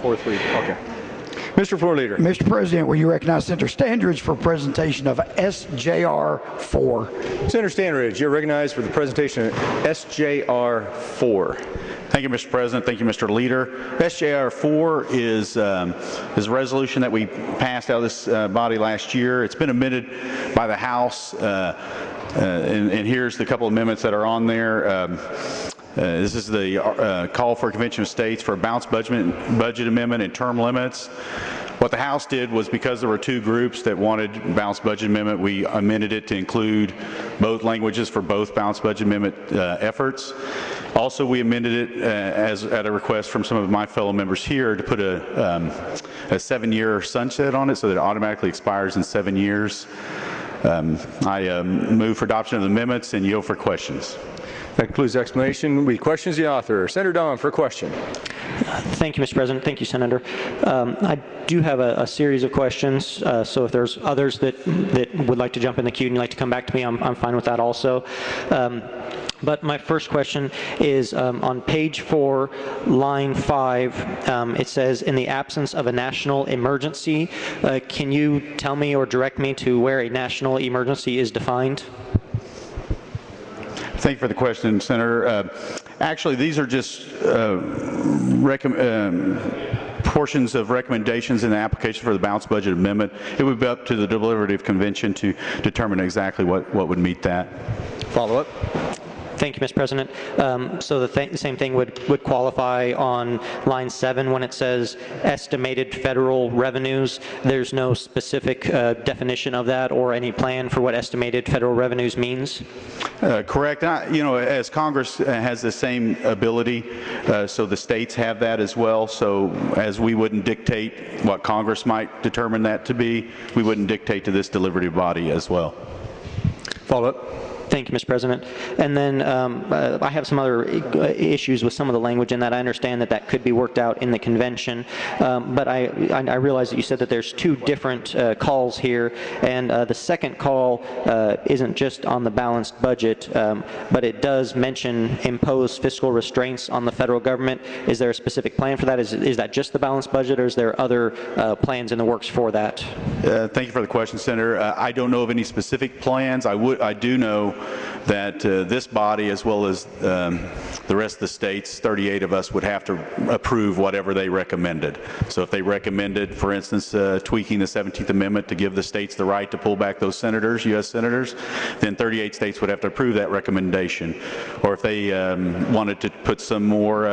fourth reading. Okay. Mr. Floor Leader. Mr. President, will you recognize Senator Standridge for presentation of SJR 4? Senator Standridge, you're recognized for the presentation of SJR 4. Thank you, Mr. President. Thank you, Mr. Leader. SJR 4 is a resolution that we passed out of this body last year. It's been amended by the House, and here's the couple of amendments that are on there. This is the call for a convention of states for a balanced budget amendment and term limits. What the House did was, because there were two groups that wanted balanced budget amendment, we amended it to include both languages for both balanced budget amendment efforts. Also, we amended it at a request from some of my fellow members here to put a 7-year sunset on it so that it automatically expires in 7 years. I move for adoption of the amendments and yield for questions. That concludes the explanation. We questions the author. Senator Don for a question. Thank you, Mr. President. Thank you, Senator. I do have a series of questions, so if there's others that would like to jump in the queue and you'd like to come back to me, I'm fine with that also. But my first question is on page 4, line 5, it says, in the absence of a national emergency. Can you tell me or direct me to where a national emergency is defined? Thank you for the question, Senator. Actually, these are just portions of recommendations in the application for the balanced budget amendment. It would be up to the deliberative convention to determine exactly what would meet that. Follow up. Thank you, Mr. President. So the same thing would qualify on line 7 when it says estimated federal revenues. There's no specific definition of that or any plan for what estimated federal revenues means? Correct. As Congress has the same ability, so the states have that as well. So as we wouldn't dictate what Congress might determine that to be, we wouldn't dictate to this deliberative body as well. Follow up. Thank you, Mr. President. And then I have some other issues with some of the language in that. I understand that could be worked out in the convention, but I realize that you said that there's two different calls here, and the second call isn't just on the balanced budget, but it does mention impose fiscal restraints on the federal government. Is there a specific plan for that? Is that just the balanced budget, or is there other plans in the works for that? Thank you for the question, Senator. I don't know of any specific plans. I do know that this body, as well as the rest of the states, 38 of us, would have to approve whatever they recommended. So if they recommended, for instance, tweaking the 17th Amendment to give the states the right to pull back those senators, U.S. senators, then 38 states would have to approve that recommendation. Or if they wanted to put some more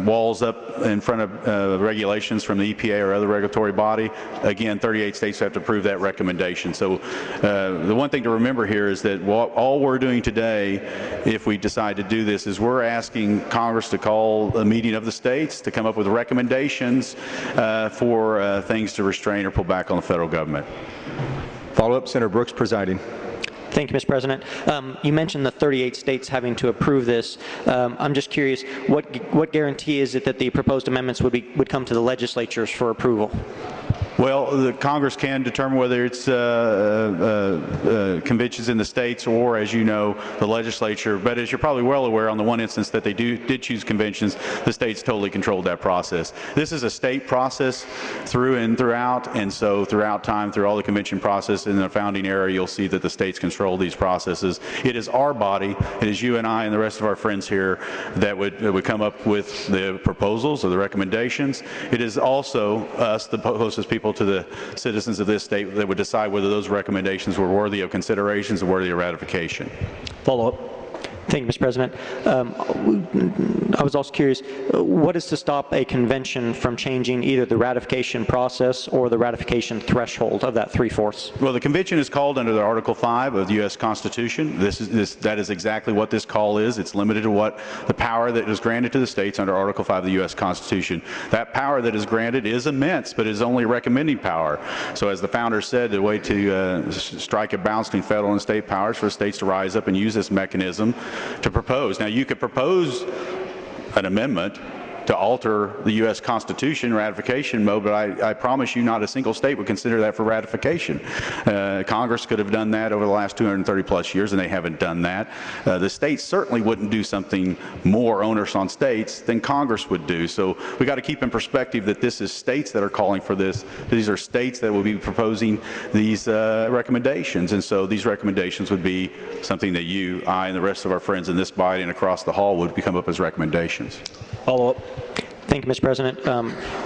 walls up in front of regulations from the EPA or other regulatory body, again, 38 states have to approve that recommendation. So the one thing to remember here is that all we're doing today, if we decide to do this, is we're asking Congress to call a meeting of the states to come up with recommendations for things to restrain or pull back on the federal government. Follow up, Senator Brooks presiding. Thank you, Mr. President. You mentioned the 38 states having to approve this. I'm just curious, what guarantee is it that the proposed amendments would come to the legislatures for approval? Well, the Congress can determine whether it's conventions in the states or, as you know, the legislature. But as you're probably well aware, on the one instance that they did choose conventions, the states totally controlled that process. This is a state process through and throughout, and so throughout time, through all the convention process in the founding era, you'll see that the states control these processes. It is our body, it is you and I and the rest of our friends here that would come up with the proposals or the recommendations. It is also us, the closest people to the citizens of this state, that would decide whether those recommendations were worthy of considerations and worthy of ratification. Follow up. Thank you, Mr. President. I was also curious, what is to stop a convention from changing either the ratification process or the ratification threshold of that 3/4? Well, the convention is called under the Article 5 of the U.S. Constitution. That is exactly what this call is. It's limited to what the power that is granted to the states under Article 5 of the U.S. Constitution. That power that is granted is immense, but is only recommending power. So as the founder said, the way to strike a balance between federal and state powers for states to rise up and use this mechanism to propose. Now, you could propose an amendment to alter the U.S. Constitution ratification mode, but I promise you not a single state would consider that for ratification. Congress could have done that over the last 230 plus years, and they haven't done that. The states certainly wouldn't do something more onerous on states than Congress would do. So we got to keep in perspective that this is states that are calling for this. These are states that will be proposing these recommendations, and so these recommendations would be something that you, I, and the rest of our friends in this body and across the hall would come up as recommendations. Follow up. Thank you, Mr. President.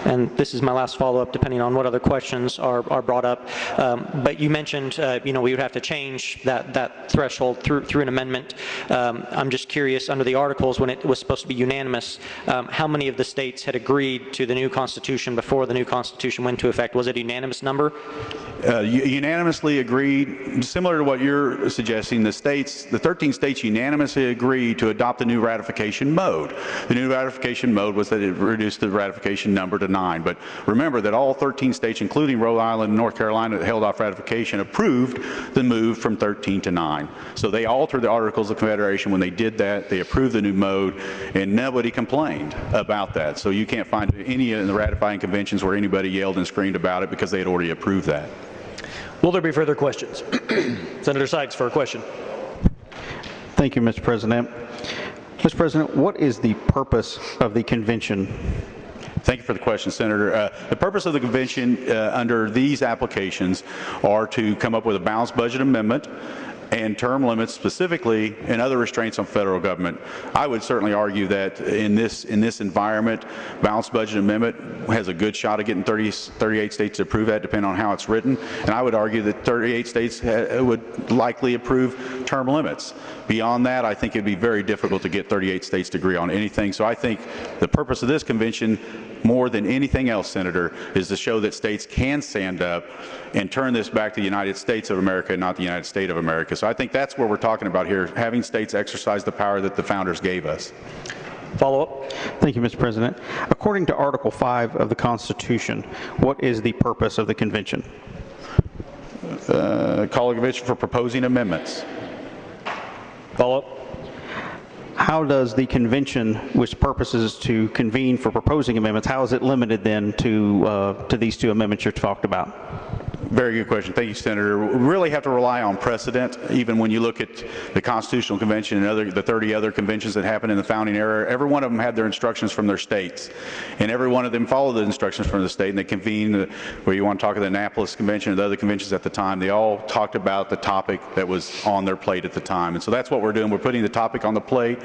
And this is my last follow-up, depending on what other questions are brought up. But you mentioned, we would have to change that threshold through an amendment. I'm just curious, under the articles, when it was supposed to be unanimous, how many of the states had agreed to the new Constitution before the new Constitution went into effect? Was it a unanimous number? Unanimously agreed, similar to what you're suggesting, the 13 states unanimously agreed to adopt the new ratification mode. The new ratification mode was that it reduced the ratification number to 9. But remember that all 13 states, including Rhode Island and North Carolina, that held off ratification, approved the move from 13 to 9. So they altered the Articles of Confederation. When they did that, they approved the new mode, and nobody complained about that. So you can't find any in the ratifying conventions where anybody yelled and screamed about it because they had already approved that. Will there be further questions? Senator Sykes for a question. Thank you, Mr. President. Mr. President, what is the purpose of the convention? Thank you for the question, Senator. The purpose of the convention under these applications are to come up with a balanced budget amendment and term limits specifically and other restraints on federal government. I would certainly argue that in this environment, balanced budget amendment has a good shot of getting 38 states to approve that, depending on how it's written. And I would argue that 38 states would likely approve term limits. Beyond that, I think it'd be very difficult to get 38 states to agree on anything. So I think the purpose of this convention, more than anything else, Senator, is to show that states can stand up and turn this back to the United States of America, not the United States of America. So I think that's what we're talking about here, having states exercise the power that the founders gave us. Follow up. Thank you, Mr. President. According to Article 5 of the Constitution, what is the purpose of the convention? Call a convention for proposing amendments. Follow up. How does the convention, which purposes to convene for proposing amendments, how is it limited then to these two amendments you're talked about? Very good question. Thank you, Senator. We really have to rely on precedent. Even when you look at the Constitutional Convention and the 30 other conventions that happened in the founding era, every one of them had their instructions from their states. And every one of them followed the instructions from the state, and they convened, where you want to talk of the Annapolis Convention or the other conventions at the time, they all talked about the topic that was on their plate at the time. And so that's what we're doing. We're putting the topic on the plate.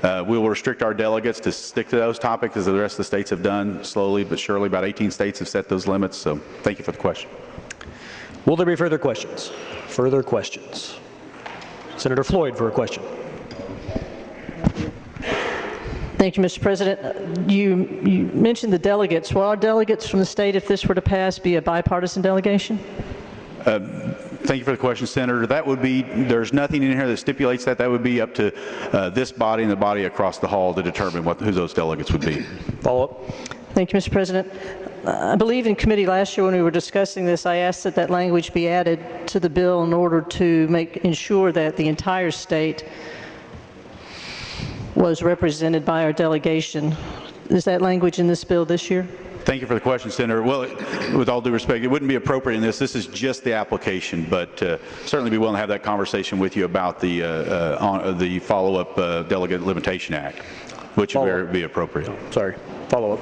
We will restrict our delegates to stick to those topics, as the rest of the states have done slowly but surely. About 18 states have set those limits. So thank you for the question. Will there be further questions? Further questions? Senator Floyd for a question. Thank you, Mr. President. You mentioned the delegates. Will our delegates from the state, if this were to pass, be a bipartisan delegation? Thank you for the question, Senator. That would be, there's nothing in here that stipulates that. That would be up to this body and the body across the hall to determine who those delegates would be. Follow up. Thank you, Mr. President. I believe in committee last year when we were discussing this, I asked that language be added to the bill in order to ensure that the entire state was represented by our delegation. Is that language in this bill this year? Thank you for the question, Senator. Well, with all due respect, it wouldn't be appropriate in this. This is just the application, but certainly be willing to have that conversation with you about the follow-up Delegate Limitation Act, which would be appropriate. Sorry. Follow up.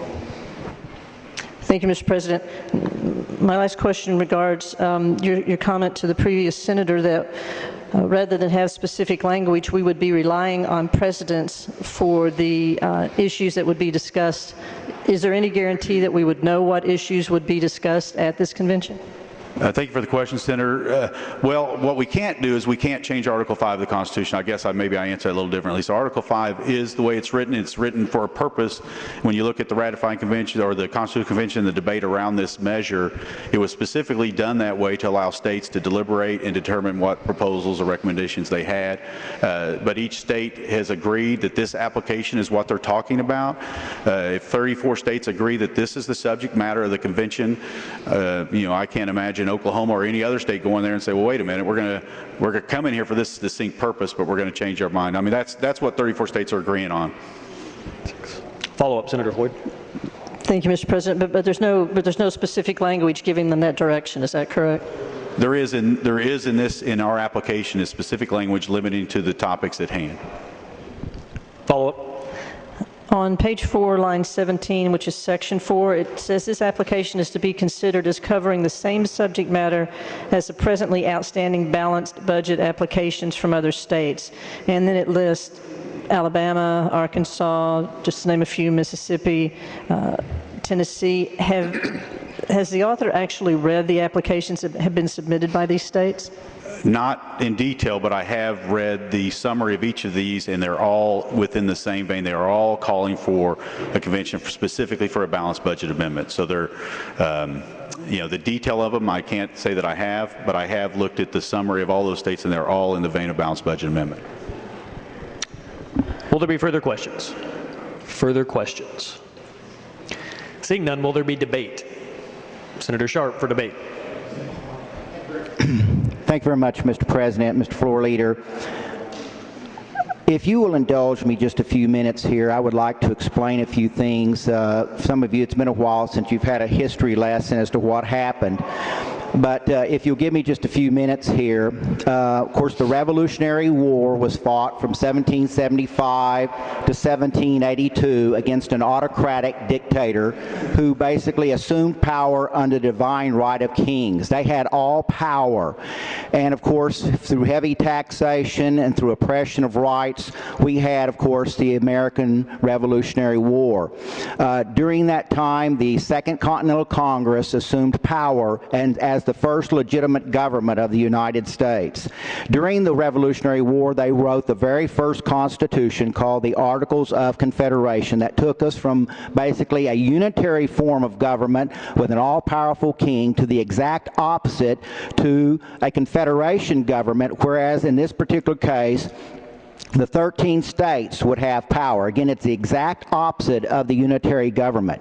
Thank you, Mr. President. My last question regards your comment to the previous senator that rather than have specific language, we would be relying on precedents for the issues that would be discussed. Is there any guarantee that we would know what issues would be discussed at this convention? Thank you for the question, Senator. Well, what we can't do is we can't change Article 5 of the Constitution. I guess maybe I answer it a little differently. So Article 5 is the way it's written. It's written for a purpose. When you look at the ratifying convention or the Constitutional Convention, the debate around this measure, it was specifically done that way to allow states to deliberate and determine what proposals or recommendations they had. But each state has agreed that this application is what they're talking about. If 34 states agree that this is the subject matter of the convention, I can't imagine Oklahoma or any other state going there and say, well, wait a minute, we're going to come in here for this distinct purpose, but we're going to change our mind. I mean, that's what 34 states are agreeing on. Follow-up, Senator Floyd. Thank you, Mr. President. But there's no specific language giving them that direction. Is that correct? There is in our application a specific language limiting to the topics at hand. Follow-up. On page 4, line 17, which is section 4, it says this application is to be considered as covering the same subject matter as the presently outstanding balanced budget applications from other states. And then it lists Alabama, Arkansas, just to name a few, Mississippi, Tennessee. Has the author actually read the applications that have been submitted by these states? Not in detail, but I have read the summary of each of these, and they're all within the same vein. They are all calling for a convention specifically for a balanced budget amendment. So they're, the detail of them, I can't say that I have, but I have looked at the summary of all those states, and they're all in the vein of balanced budget amendment. Will there be further questions? Further questions? Seeing none, will there be debate? Senator Sharp for debate. Thank you very much, Mr. President, Mr. Floor Leader. If you will indulge me just a few minutes here, I would like to explain a few things. Some of you, it's been a while since you've had a history lesson as to what happened. But if you'll give me just a few minutes here, of course, the Revolutionary War was fought from 1775 to 1782 against an autocratic dictator who basically assumed power under the divine right of kings. They had all power. And, of course, through heavy taxation and through oppression of rights, we had, of course, the American Revolutionary War. During that time, the Second Continental Congress assumed power and as the first legitimate government of the United States. During the Revolutionary War, they wrote the very first Constitution called the Articles of Confederation that took us from basically a unitary form of government with an all-powerful king to the exact opposite to a confederation government, whereas in this particular case, the 13 states would have power. Again, it's the exact opposite of the unitary government.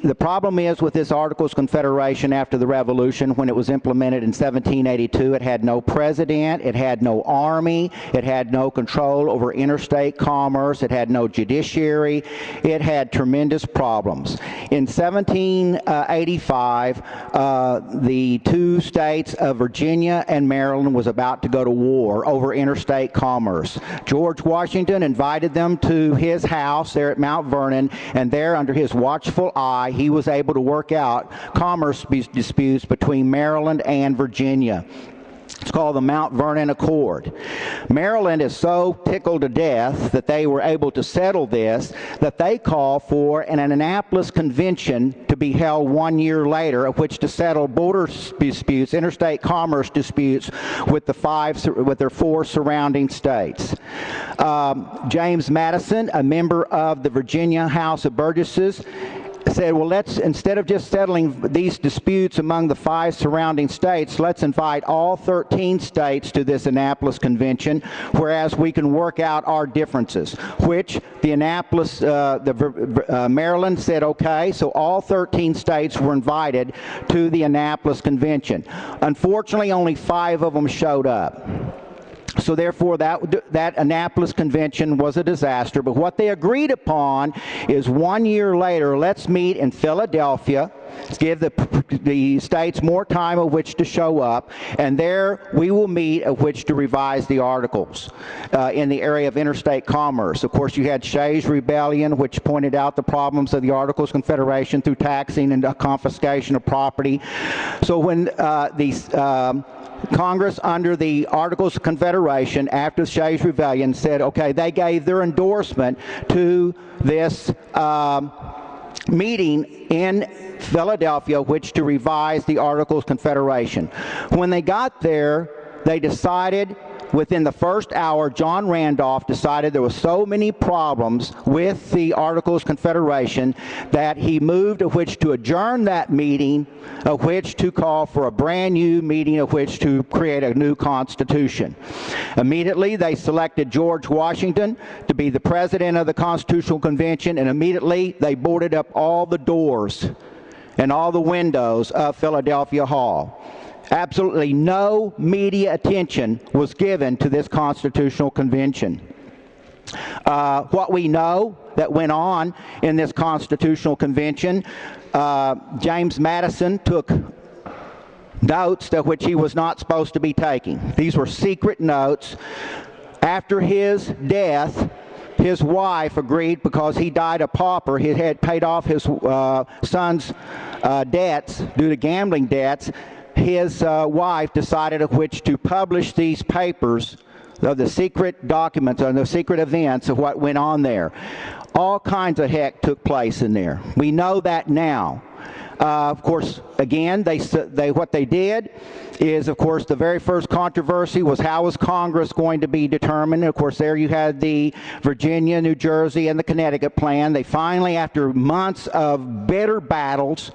The problem is with this Articles of Confederation after the Revolution, when it was implemented in 1782, it had no president, it had no army, it had no control over interstate commerce, it had no judiciary, it had tremendous problems. In 1785, the two states of Virginia and Maryland was about to go to war over interstate commerce. George Washington invited them to his house there at Mount Vernon, and there under his watchful eye, he was able to work out commerce disputes between Maryland and Virginia. It's called the Mount Vernon Accord. Maryland is so tickled to death that they were able to settle this that they call for an Annapolis Convention to be held 1 year later, of which to settle border disputes, interstate commerce disputes with their four surrounding states. James Madison, a member of the Virginia House of Burgesses, said, well, let's, instead of just settling these disputes among the 5 surrounding states, let's invite all 13 states to this Annapolis Convention, whereas we can work out our differences, which the Maryland said, okay, so all 13 states were invited to the Annapolis Convention. Unfortunately, only 5 of them showed up. So therefore, that Annapolis Convention was a disaster. But what they agreed upon is 1 year later, let's meet in Philadelphia, give the states more time of which to show up, and there we will meet of which to revise the articles in the area of interstate commerce. Of course, you had Shays' Rebellion, which pointed out the problems of the Articles of Confederation through taxing and confiscation of property. So when Congress, under the Articles of Confederation, after the Shays' Rebellion, said, okay, they gave their endorsement to this meeting in Philadelphia, which to revise the Articles of Confederation. When they got there, they decided, within the first hour, John Randolph decided there were so many problems with the Articles of Confederation that he moved of which to adjourn that meeting, of which to call for a brand new meeting, of which to create a new Constitution. Immediately, they selected George Washington to be the president of the Constitutional Convention, and immediately they boarded up all the doors and all the windows of Philadelphia Hall. Absolutely no media attention was given to this Constitutional Convention. What we know that went on in this Constitutional Convention, James Madison took notes that which he was not supposed to be taking. These were secret notes. After his death, his wife agreed, because he died a pauper, he had paid off his son's debts due to gambling debts. His wife decided of which to publish these papers of the secret documents and the secret events of what went on there. All kinds of heck took place in there. We know that now. Of course, again, what they did is, of course, the very first controversy was how was Congress going to be determined. Of course, there you had the Virginia, New Jersey, and the Connecticut plan. They finally, after months of bitter battles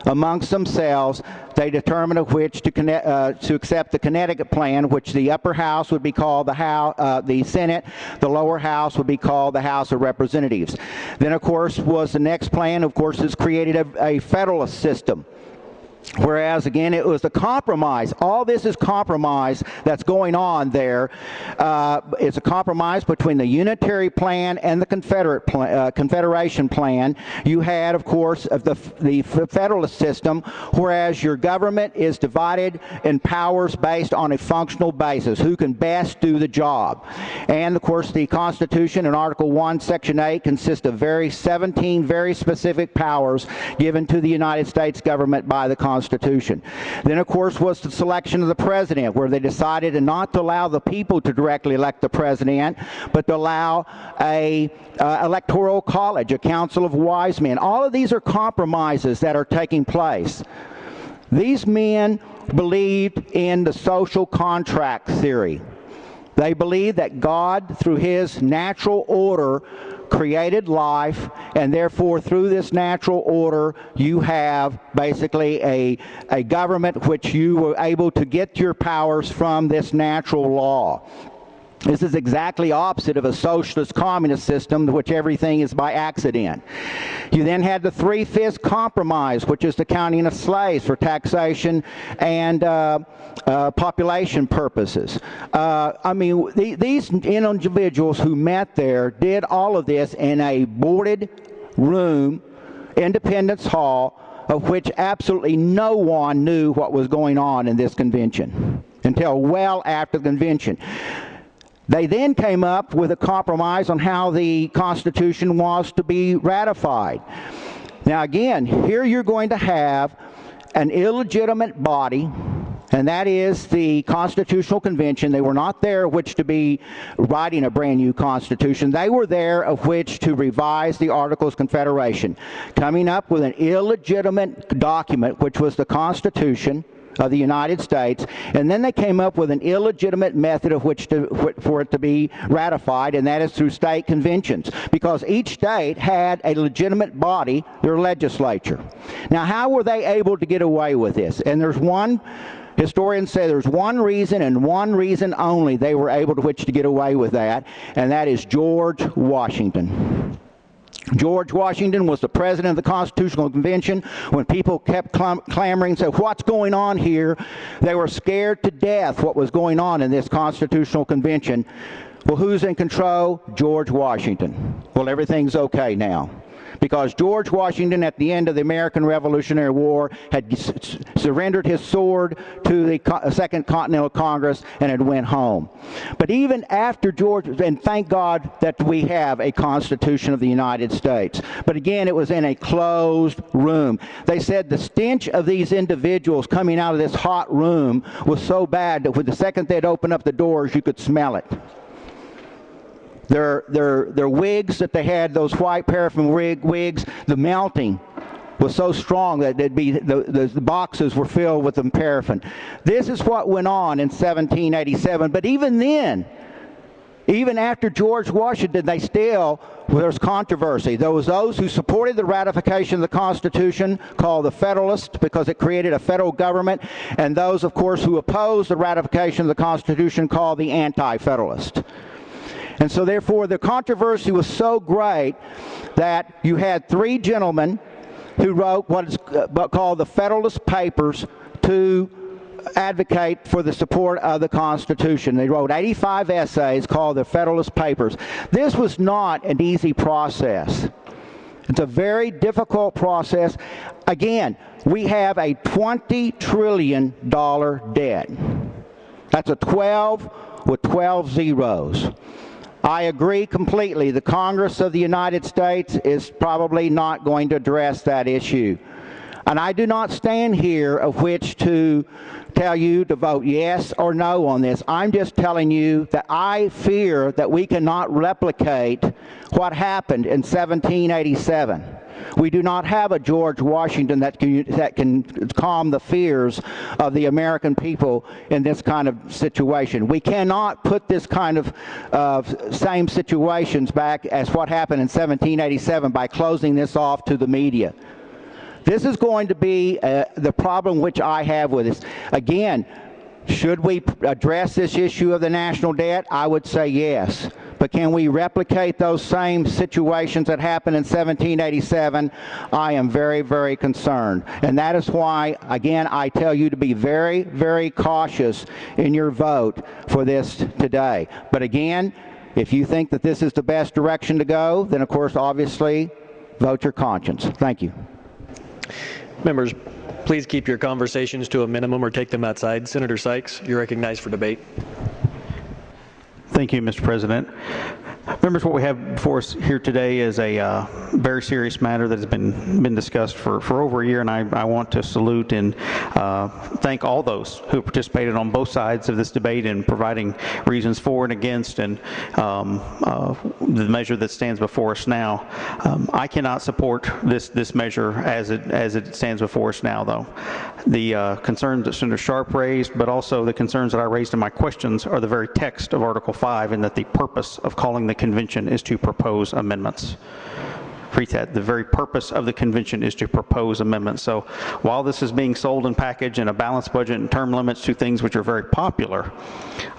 amongst themselves, they determined of which to accept the Connecticut plan, which the upper house would be called the Senate, the lower house would be called the House of Representatives. Then, of course, was the next plan, of course, is created a federalist system. Whereas, again, it was a compromise. All this is compromise that's going on there. It's a compromise between the unitary plan and the Confederation plan. You had, of course, the federalist system, whereas your government is divided in powers based on a functional basis, who can best do the job. And, of course, the Constitution in Article 1, Section 8 consists of 17 very specific powers given to the United States government by the Constitution. Then, of course, was the selection of the president, where they decided not to allow the people to directly elect the president, but to allow a electoral college, a council of wise men. All of these are compromises that are taking place. These men believed in the social contract theory. They believed that God, through his natural order, created life, and therefore through this natural order you have basically a government which you were able to get your powers from this natural law. This is exactly opposite of a socialist communist system, in which everything is by accident. You then had the Three-Fifths Compromise, which is the counting of slaves for taxation and population purposes. I mean, these individuals who met there did all of this in a boarded room, Independence Hall, of which absolutely no one knew what was going on in this convention until well after the convention. They then came up with a compromise on how the Constitution was to be ratified. Now again, here you're going to have an illegitimate body, and that is the Constitutional Convention. They were not there which to be writing a brand new Constitution. They were there of which to revise the Articles of Confederation, coming up with an illegitimate document, which was the Constitution of the United States, and then they came up with an illegitimate method of which for it to be ratified, and that is through state conventions, because each state had a legitimate body, their legislature. Now, how were they able to get away with this? And there's one, historians say there's one reason and one reason only they were able to get away with that, and that is George Washington. George Washington was the president of the Constitutional Convention. When people kept clamoring, said, what's going on here? They were scared to death what was going on in this Constitutional Convention. Well, who's in control? George Washington. Well, everything's okay now, because George Washington, at the end of the American Revolutionary War, had surrendered his sword to the Second Continental Congress and had went home. But even after George, and thank God that we have a Constitution of the United States, but again, it was in a closed room. They said the stench of these individuals coming out of this hot room was so bad that with the second they'd open up the doors, you could smell it. Their wigs that they had, those white paraffin wigs, the melting was so strong that the boxes were filled with the paraffin. This is what went on in 1787. But even then, even after George Washington, there's controversy. There was those who supported the ratification of the Constitution, called the Federalists, because it created a federal government, and those, of course, who opposed the ratification of the Constitution, called the Anti-Federalist. And so, therefore, the controversy was so great that you had three gentlemen who wrote what is called the Federalist Papers to advocate for the support of the Constitution. They wrote 85 essays called the Federalist Papers. This was not an easy process. It's a very difficult process. Again, we have a $20 trillion debt. That's a 12 with 12 zeros. I agree completely. The Congress of the United States is probably not going to address that issue. And I do not stand here of which to tell you to vote yes or no on this. I'm just telling you that I fear that we cannot replicate what happened in 1787. We do not have a George Washington that can calm the fears of the American people in this kind of situation. We cannot put this kind of same situations back as what happened in 1787 by closing this off to the media. This is going to be the problem which I have with this. Again, should we address this issue of the national debt? I would say yes. But can we replicate those same situations that happened in 1787? I am very, very concerned. And that is why, again, I tell you to be very, very cautious in your vote for this today. But again, if you think that this is the best direction to go, then of course, obviously, vote your conscience. Thank you. Members, please keep your conversations to a minimum or take them outside. Senator Sykes, you're recognized for debate. Thank you, Mr. President. Members, what we have before us here today is a very serious matter that has been discussed for over a year, and I want to salute and thank all those who participated on both sides of this debate in providing reasons for and against, and the measure that stands before us now. I cannot support this measure as it stands before us now, though. The concerns that Senator Sharp raised, but also the concerns that I raised in my questions, are the very text of Article 5, and that the purpose of calling the convention is to propose amendments. Read that. The very purpose of the convention is to propose amendments. So while this is being sold and packaged in a balanced budget and term limits to things which are very popular,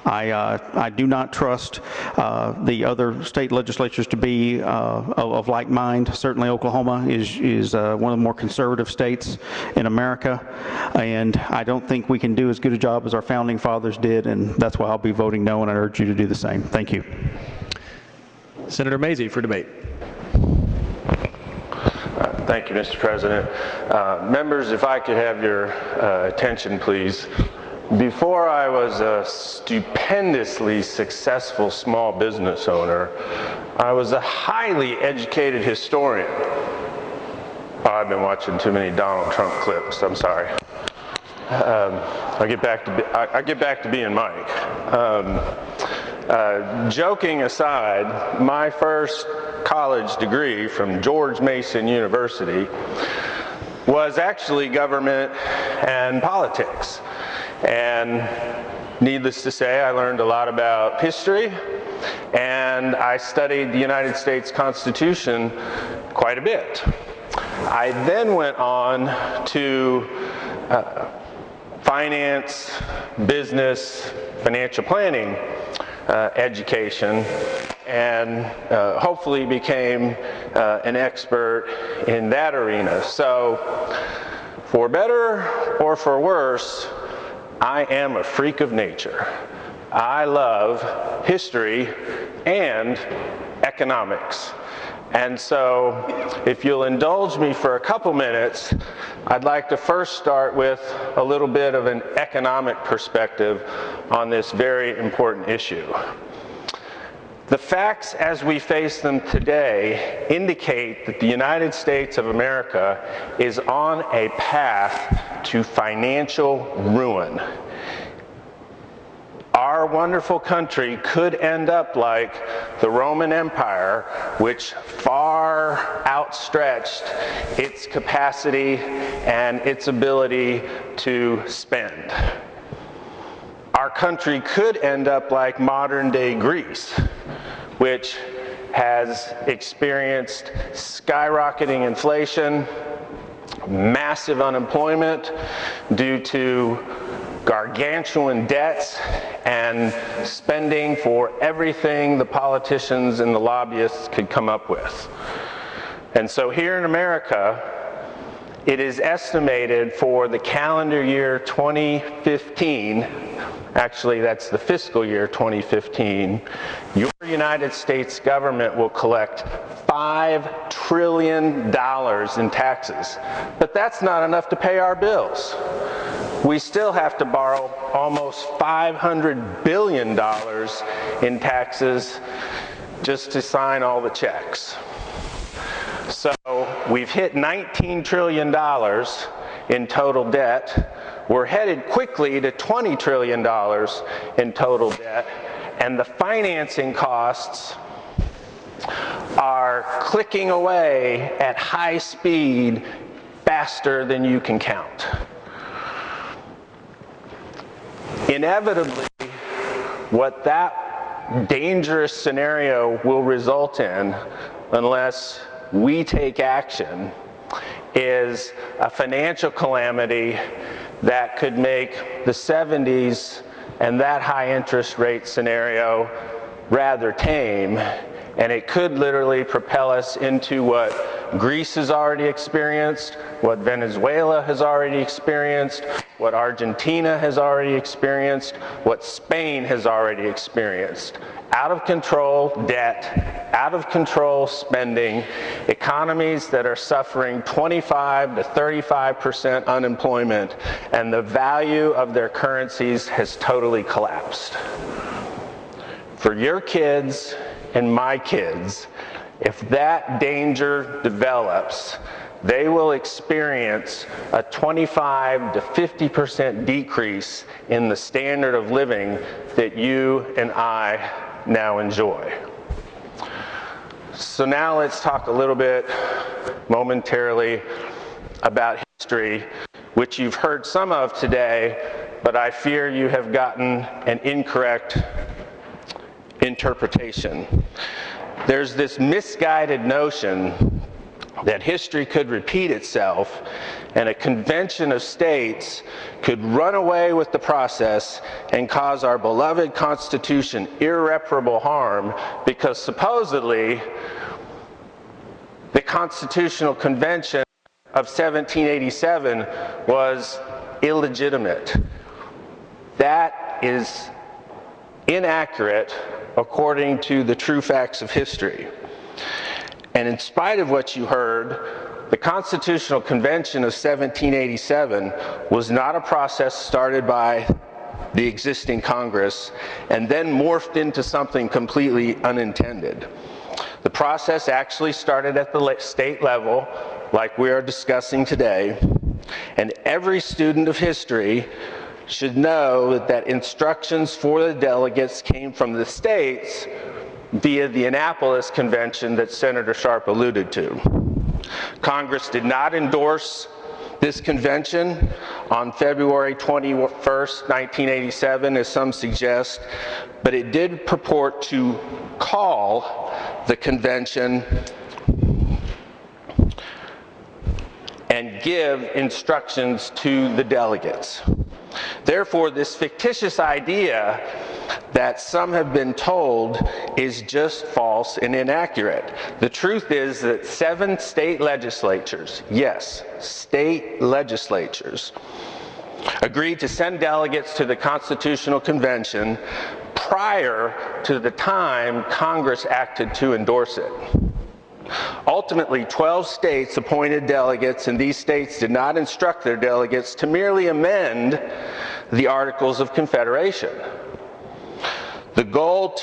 I do not trust the other state legislatures to be of like mind. Certainly Oklahoma is one of the more conservative states in America, and I don't think we can do as good a job as our founding fathers did, and that's why I'll be voting no, and I urge you to do the same. Thank you. Senator Mazie for debate. Thank you, Mr. President. Members, if I could have your attention, please. Before I was a stupendously successful small business owner, I was a highly educated historian. Oh, I've been watching too many Donald Trump clips. I'm sorry. I get back to being Mike. Joking aside, my first college degree from George Mason University was actually government and politics. And needless to say, I learned a lot about history, and I studied the United States Constitution quite a bit. I then went on to finance, business, financial planning education, and hopefully became an expert in that arena. So, for better or for worse, I am a freak of nature. I love history and economics. And so, if you'll indulge me for a couple minutes, I'd like to first start with a little bit of an economic perspective on this very important issue. The facts as we face them today indicate that the United States of America is on a path to financial ruin. Our wonderful country could end up like the Roman Empire, which far outstretched its capacity and its ability to spend. Our country could end up like modern-day Greece, which has experienced skyrocketing inflation, massive unemployment due to gargantuan debts and spending for everything the politicians and the lobbyists could come up with. And so here in America, it is estimated for the calendar year 2015, actually that's the fiscal year 2015, your United States government will collect $5 trillion in taxes. But that's not enough to pay our bills. We still have to borrow almost $500 billion in taxes just to sign all the checks. So we've hit $19 trillion in total debt. We're headed quickly to $20 trillion in total debt, and the financing costs are clicking away at high speed faster than you can count. Inevitably, what that dangerous scenario will result in, unless we take action, is a financial calamity that could make the 70s and that high interest rate scenario rather tame, and it could literally propel us into what Greece has already experienced, what Venezuela has already experienced, what Argentina has already experienced, what Spain has already experienced. Out of control debt, out of control spending, economies that are suffering 25 to 35% unemployment, and the value of their currencies has totally collapsed. For your kids and my kids, if that danger develops, they will experience a 25 to 50% decrease in the standard of living that you and I now enjoy. So now let's talk a little bit momentarily about history, which you've heard some of today, but I fear you have gotten an incorrect interpretation. There's this misguided notion that history could repeat itself and a convention of states could run away with the process and cause our beloved Constitution irreparable harm because supposedly the Constitutional Convention of 1787 was illegitimate. That is inaccurate according to the true facts of history. And in spite of what you heard, the Constitutional Convention of 1787 was not a process started by the existing Congress and then morphed into something completely unintended. The process actually started at the state level, like we are discussing today, and every student of history should know that instructions for the delegates came from the states via the Annapolis Convention that Senator Sharp alluded to. Congress did not endorse this convention on February 21st, 1987, as some suggest, but it did purport to call the convention and give instructions to the delegates. Therefore, this fictitious idea that some have been told is just false and inaccurate. The truth is that 7 state legislatures, yes, state legislatures, agreed to send delegates to the Constitutional Convention prior to the time Congress acted to endorse it. Ultimately, 12 states appointed delegates, and these states did not instruct their delegates to merely amend the Articles of Confederation. The goal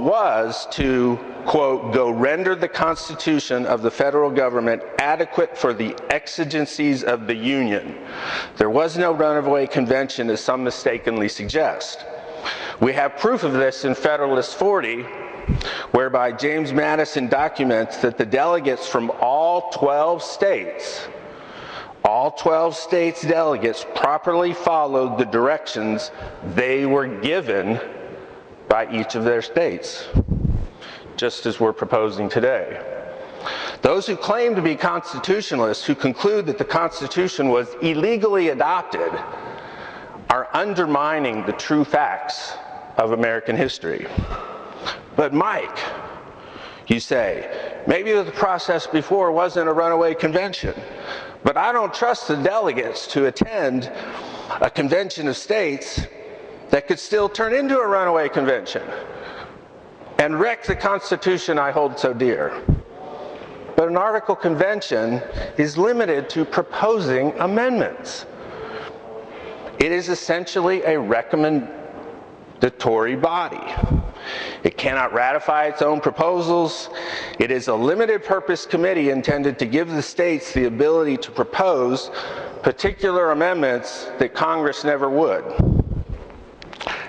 was to, quote, go render the Constitution of the federal government adequate for the exigencies of the Union. There was no runaway convention, as some mistakenly suggest. We have proof of this in Federalist 40, whereby James Madison documents that the delegates from all 12 states delegates properly followed the directions they were given by each of their states, just as we're proposing today. Those who claim to be constitutionalists, who conclude that the Constitution was illegally adopted, are undermining the true facts of American history. But Mike, you say, Maybe the process before wasn't a runaway convention, but I don't trust the delegates to attend a convention of states that could still turn into a runaway convention and wreck the Constitution I hold so dear. But an article convention is limited to proposing amendments. It is essentially a recommendatory body. It cannot ratify its own proposals. It is a limited purpose committee intended to give the states the ability to propose particular amendments that Congress never would.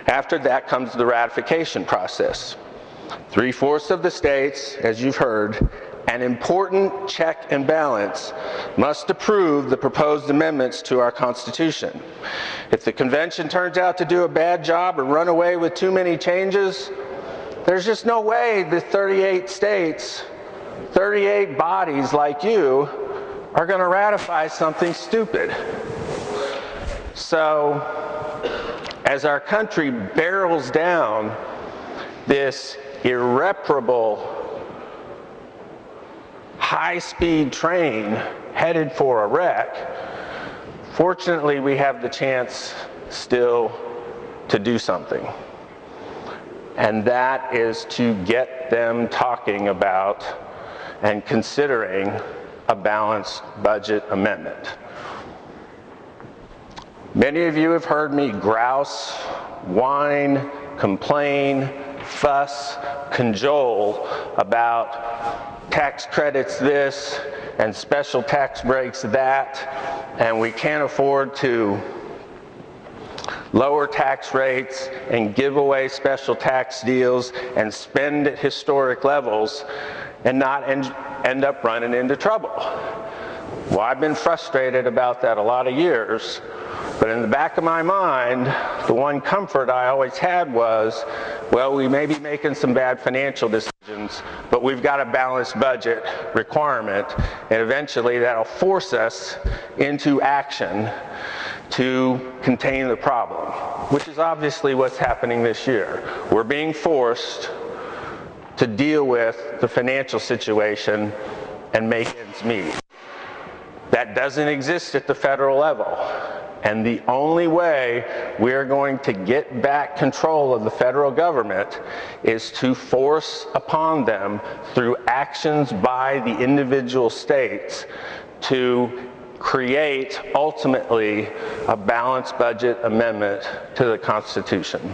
After that comes the ratification process. 3/4 of the states, as you've heard, an important check and balance, must approve the proposed amendments to our Constitution. If the convention turns out to do a bad job or run away with too many changes, there's just no way the 38 states, 38 bodies like you, are going to ratify something stupid. So, as our country barrels down this irreparable high-speed train headed for a wreck, fortunately we have the chance still to do something. And that is to get them talking about and considering a balanced budget amendment. Many of you have heard me grouse, whine, complain, fuss, cajole about tax credits this and special tax breaks that, and we can't afford to lower tax rates and give away special tax deals and spend at historic levels and not end up running into trouble. Well, I've been frustrated about that a lot of years, but in the back of my mind, the one comfort I always had was, well, we may be making some bad financial decisions, but we've got a balanced budget requirement, and eventually that'll force us into action to contain the problem, which is obviously what's happening this year. We're being forced to deal with the financial situation and make ends meet. That doesn't exist at the federal level. And the only way we're going to get back control of the federal government is to force upon them through actions by the individual states to create ultimately a balanced budget amendment to the Constitution.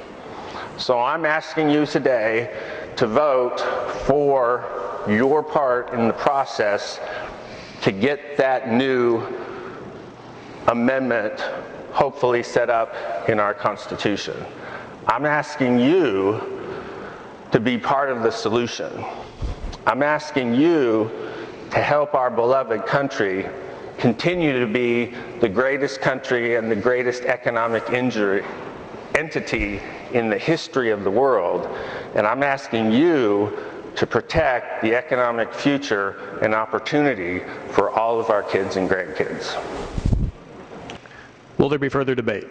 So I'm asking you today to vote for your part in the process to get that new amendment hopefully set up in our Constitution. I'm asking you to be part of the solution. I'm asking you to help our beloved country continue to be the greatest country and the greatest economic entity in the history of the world. And I'm asking you to protect the economic future and opportunity for all of our kids and grandkids. Will there be further debate?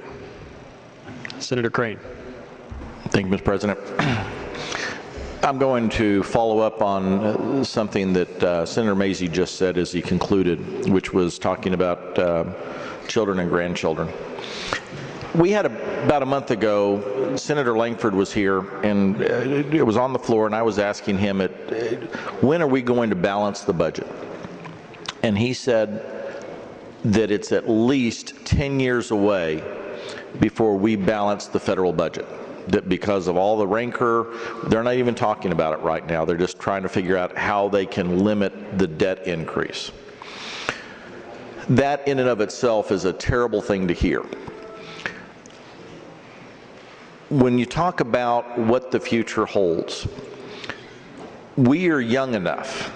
Senator Crane. Thank you, Mr. President. I'm going to follow up on something that Senator Mazie just said as he concluded, which was talking about children and grandchildren. We had about a month ago, Senator Langford was here, and it was on the floor, and I was asking him, when are we going to balance the budget? And he said that it's at least 10 years away before we balance the federal budget. That because of all the rancor, they're not even talking about it right now. They're just trying to figure out how they can limit the debt increase. That in and of itself is a terrible thing to hear. When you talk about what the future holds, we are young enough.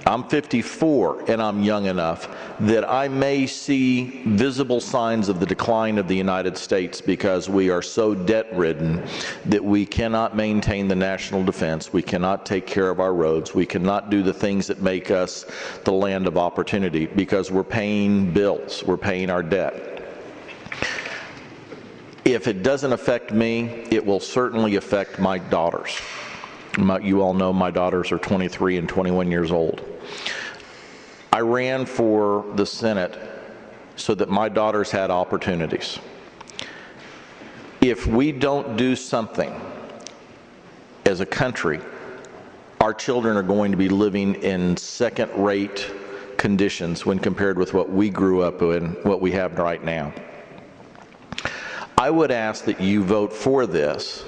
I'm 54 and I'm young enough that I may see visible signs of the decline of the United States because we are so debt-ridden that we cannot maintain the national defense, we cannot take care of our roads, we cannot do the things that make us the land of opportunity because we're paying bills, we're paying our debt. If it doesn't affect me, it will certainly affect my daughters. You all know my daughters are 23 and 21 years old. I ran for the Senate so that my daughters had opportunities. If we don't do something as a country, our children are going to be living in second-rate conditions when compared with what we grew up in, what we have right now. I would ask that you vote for this,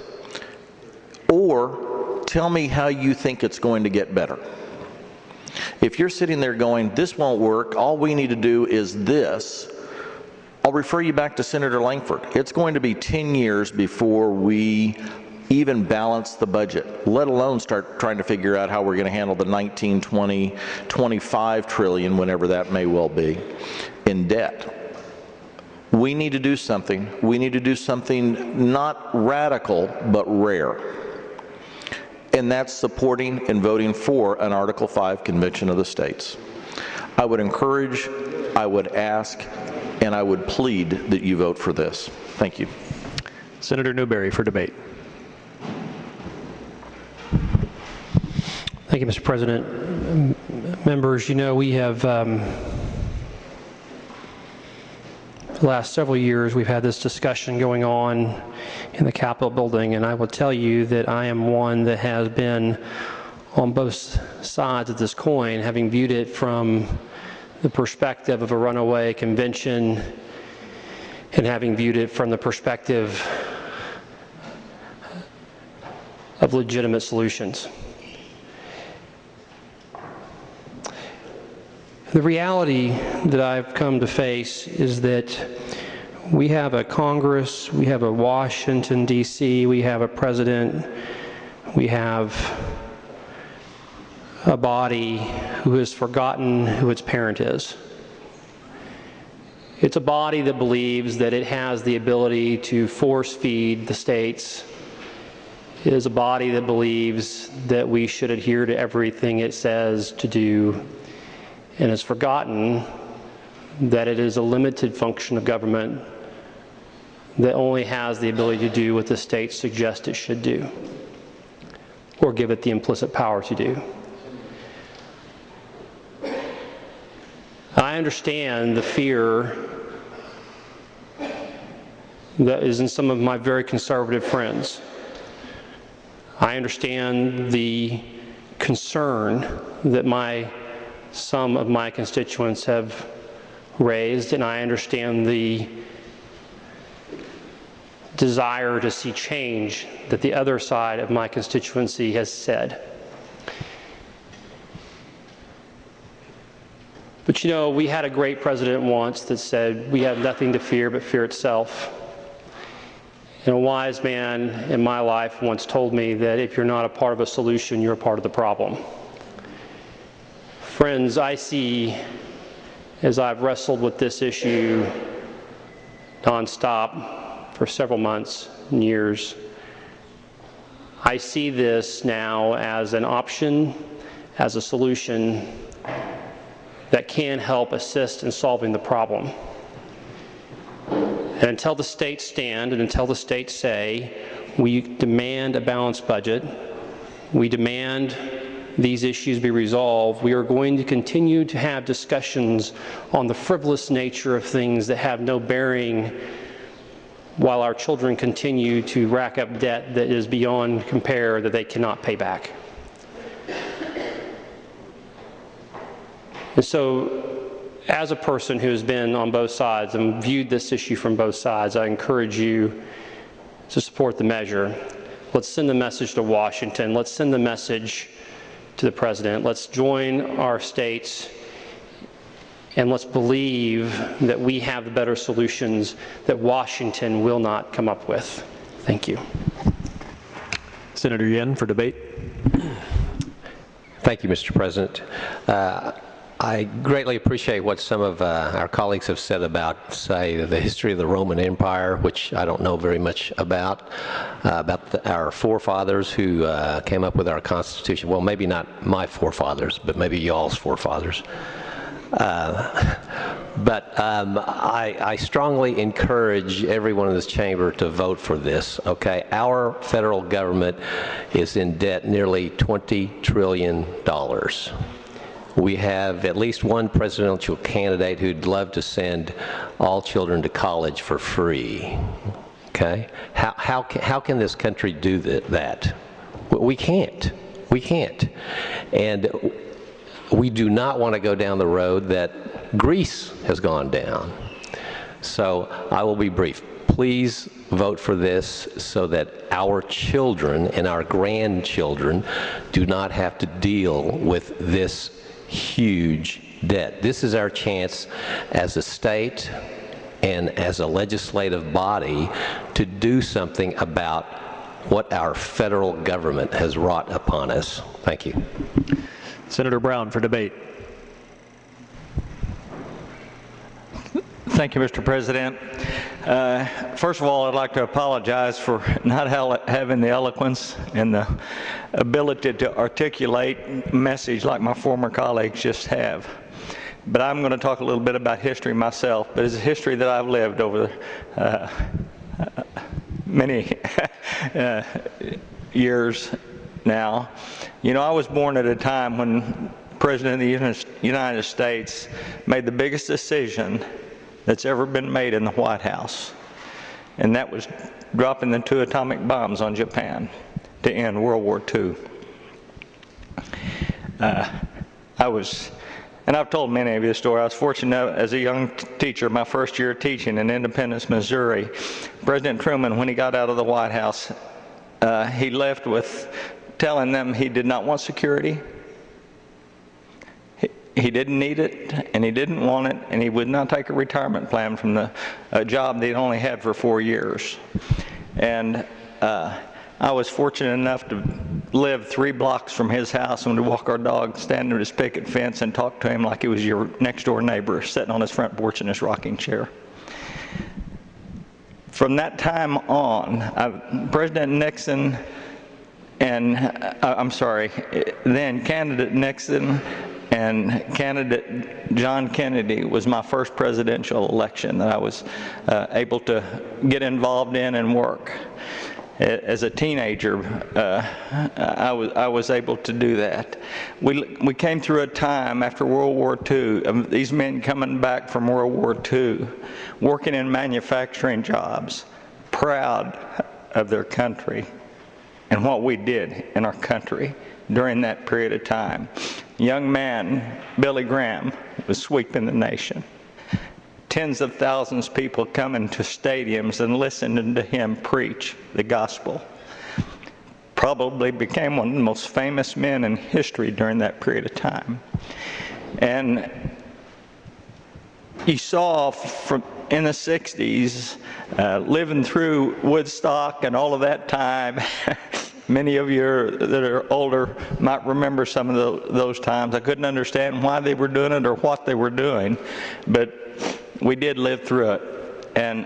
or tell me how you think it's going to get better. If you're sitting there going, this won't work, all we need to do is this, I'll refer you back to Senator Langford. It's going to be 10 years before we even balance the budget, let alone start trying to figure out how we're going to handle the 19, 20, 25 trillion, whenever that may well be, in debt. We need to do something. We need to do something not radical, but rare. And that's supporting and voting for an Article 5 Convention of the States. I would encourage, I would ask, and I would plead that you vote for this. Thank you. Senator Newberry for debate. Thank you, Mr. President. Members, you know, we have, the last several years, we've had this discussion going on in the Capitol building, and I will tell you that I am one that has been on both sides of this coin, having viewed it from the perspective of a runaway convention and having viewed it from the perspective of legitimate solutions. The reality that I've come to face is that we have a Congress, we have a Washington, D.C., we have a president, we have a body who has forgotten who its parent is. It's a body that believes that it has the ability to force feed the states. It is a body that believes that we should adhere to everything it says to do, and has forgotten that it is a limited function of government that only has the ability to do what the states suggest it should do, or give it the implicit power to do. I understand the fear that is in some of my very conservative friends. I understand the concern that some of my constituents have raised, and I understand the desire to see change that the other side of my constituency has said. But you know, we had a great president once that said, we have nothing to fear but fear itself. And a wise man in my life once told me that if you're not a part of a solution, you're a part of the problem. Friends, I see, as I've wrestled with this issue nonstop for several months and years, I see this now as an option, as a solution that can help assist in solving the problem. And until the states stand and until the states say, we demand a balanced budget, we demand these issues be resolved, we are going to continue to have discussions on the frivolous nature of things that have no bearing while our children continue to rack up debt that is beyond compare that they cannot pay back. And so, as a person who has been on both sides and viewed this issue from both sides, I encourage you to support the measure. Let's send the message to Washington. Let's send the message to the President. Let's join our states, and let's believe that we have the better solutions that Washington will not come up with. Thank you. Senator Yen for debate. Thank you, Mr. President. I greatly appreciate what some of our colleagues have said about, say, the history of the Roman Empire, which I don't know very much about our forefathers who came up with our Constitution. Well, maybe not my forefathers, but maybe y'all's forefathers. But I strongly encourage everyone in this chamber to vote for this, okay? Our federal government is in debt nearly $20 trillion. We have at least one presidential candidate who'd love to send all children to college for free, okay? How can this country do that? We can't. We can't. And we do not want to go down the road that Greece has gone down. So I will be brief. Please vote for this so that our children and our grandchildren do not have to deal with this huge debt. This is our chance as a state and as a legislative body to do something about what our federal government has wrought upon us. Thank you. Senator Brown for debate. Thank you, Mr. President. First of all, I'd like to apologize for not having the eloquence and the ability to articulate a message like my former colleagues just have. But I'm going to talk a little bit about history myself, but it's a history that I've lived over many years now. You know, I was born at a time when the President of the United States made the biggest decision that's ever been made in the White House, and that was dropping the 2 atomic bombs on Japan to end World War II. And I've told many of you the story, I was fortunate as a young teacher, my first year teaching in Independence, Missouri. President Truman, when he got out of the White House, he left with telling them he did not want security. He didn't need it, and he didn't want it, and he would not take a retirement plan from the job that he'd only had for 4 years. And I was fortunate enough to live 3 blocks from his house and to walk our dog, stand at his picket fence, and talk to him like he was your next-door neighbor, sitting on his front porch in his rocking chair. From that time on, President Nixon and, then candidate Nixon and candidate John Kennedy was my first presidential election that I was able to get involved in and work. As a teenager, I was able to do that. We came through a time after World War II of these men coming back from World War II, working in manufacturing jobs, proud of their country and what we did in our country during that period of time. Young man, Billy Graham, was sweeping the nation. Tens of thousands of people coming to stadiums and listening to him preach the gospel. Probably became one of the most famous men in history during that period of time. And you saw from in the 60s, living through Woodstock and all of that time, many of you that are older might remember some of those times. I couldn't understand why they were doing it or what they were doing, but we did live through it. And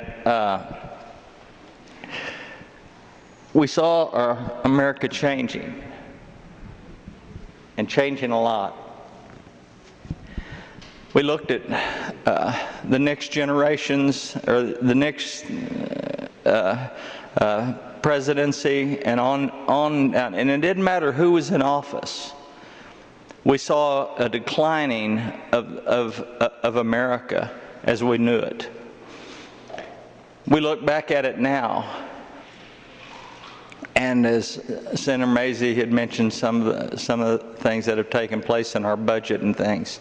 we saw America changing, and changing a lot. We looked at the next generations, or the next presidency, and on down. And it didn't matter who was in office. We saw a declining of America as we knew it. We look back at it now, and as Senator Mazie had mentioned some of the things that have taken place in our budget and things,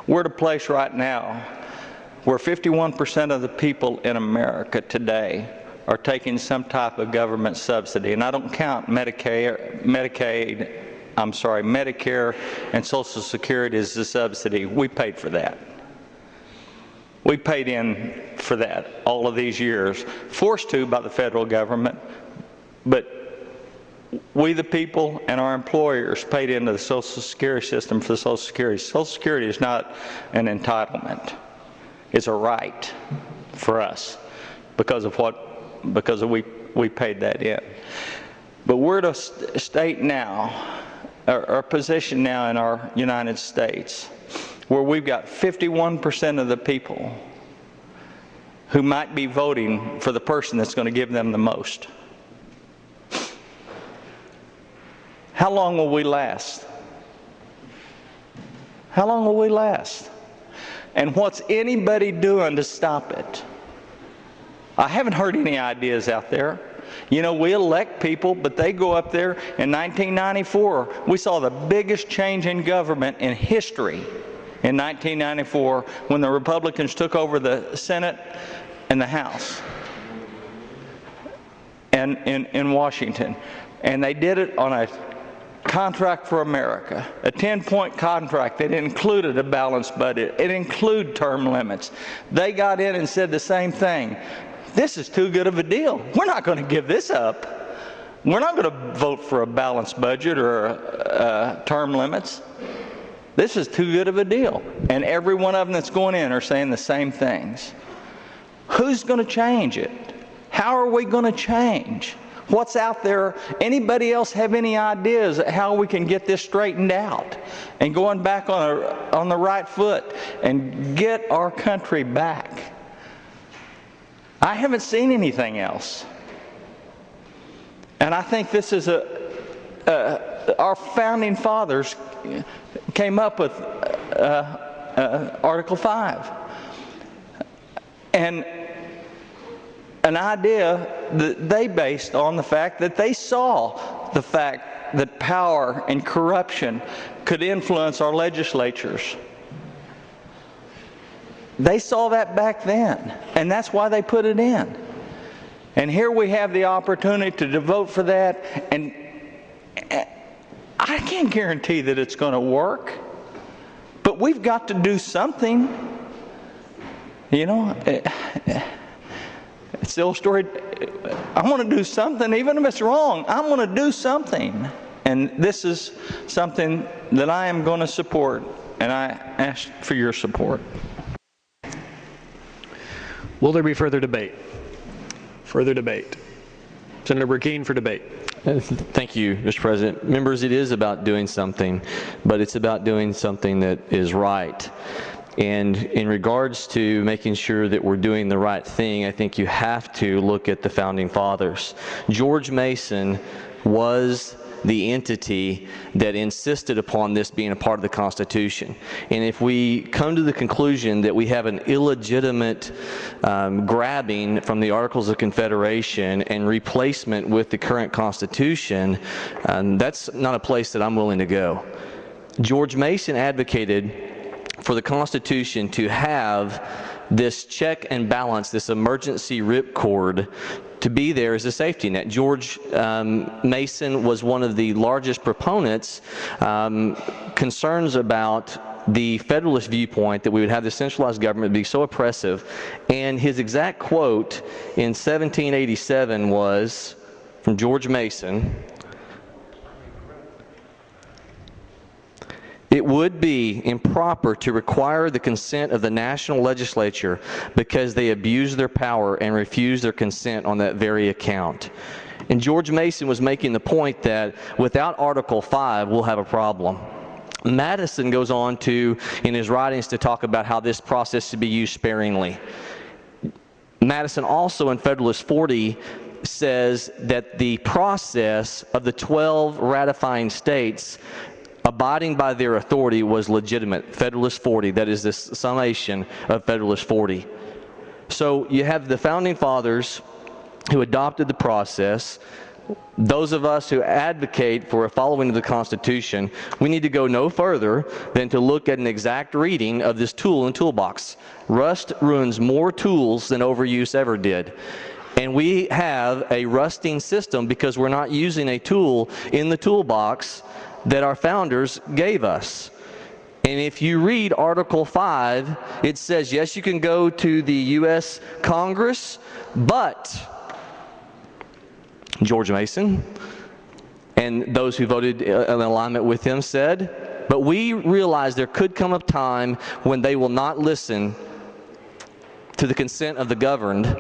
we're at a place right now where 51% of the people in America today are taking some type of government subsidy, and I don't count Medicare and Social Security as a subsidy. We paid for that. We paid in for that all of these years, forced to by the federal government, but we the people and our employers paid into the Social Security system for the Social Security. Social Security is not an entitlement. It's a right for us because we paid that in. But we're at a state now, or a position now in our United States, where we've got 51% of the people who might be voting for the person that's going to give them the most. How long will we last? How long will we last? And what's anybody doing to stop it? I haven't heard any ideas out there. You know, we elect people, but they go up there. In 1994, we saw the biggest change in government in history in 1994 when the Republicans took over the Senate and the House and in Washington. And they did it on a contract for America, a 10-point contract that included a balanced budget. It included term limits. They got in and said the same thing. This is too good of a deal. We're not going to give this up. We're not going to vote for a balanced budget or term limits. This is too good of a deal. And every one of them that's going in are saying the same things. Who's going to change it? How are we going to change? What's out there? Anybody else have any ideas how we can get this straightened out and going back on the right foot and get our country back? I haven't seen anything else. And I think this is our founding fathers came up with Article 5. And an idea that they based on the fact that they saw the fact that power and corruption could influence our legislatures. They saw that back then, and that's why they put it in. And here we have the opportunity to vote for that, and I can't guarantee that it's going to work, but we've got to do something. You know, it's the old story, I'm going to do something, even if it's wrong, I'm going to do something. And this is something that I am going to support, and I ask for your support. Will there be further debate? Further debate. Senator Burkeen for debate. Thank you, Mr. President. Members, it is about doing something, but it's about doing something that is right. And in regards to making sure that we're doing the right thing, I think you have to look at the Founding Fathers. George Mason was the entity that insisted upon this being a part of the Constitution. And if we come to the conclusion that we have an illegitimate grabbing from the Articles of Confederation and replacement with the current Constitution, that's not a place that I'm willing to go. George Mason advocated for the Constitution to have this check and balance, this emergency ripcord, to be there as a safety net. George Mason was one of the largest proponents, concerns about the Federalist viewpoint that we would have the centralized government be so oppressive. And his exact quote in 1787 was from George Mason, "It would be improper to require the consent of the national legislature because they abuse their power and refuse their consent on that very account." And George Mason was making the point that without Article 5, we'll have a problem. Madison goes on to, in his writings, to talk about how this process should be used sparingly. Madison also in Federalist 40 says that the process of the 12 ratifying states abiding by their authority was legitimate. Federalist 40, that is this summation of Federalist 40. So you have the Founding Fathers who adopted the process. Those of us who advocate for a following of the Constitution, we need to go no further than to look at an exact reading of this tool and toolbox. Rust ruins more tools than overuse ever did. And we have a rusting system because we're not using a tool in the toolbox that our founders gave us. And if you read Article 5, it says, yes, you can go to the U.S. Congress, but George Mason and those who voted in alignment with him said, but we realize there could come a time when they will not listen to the consent of the governed,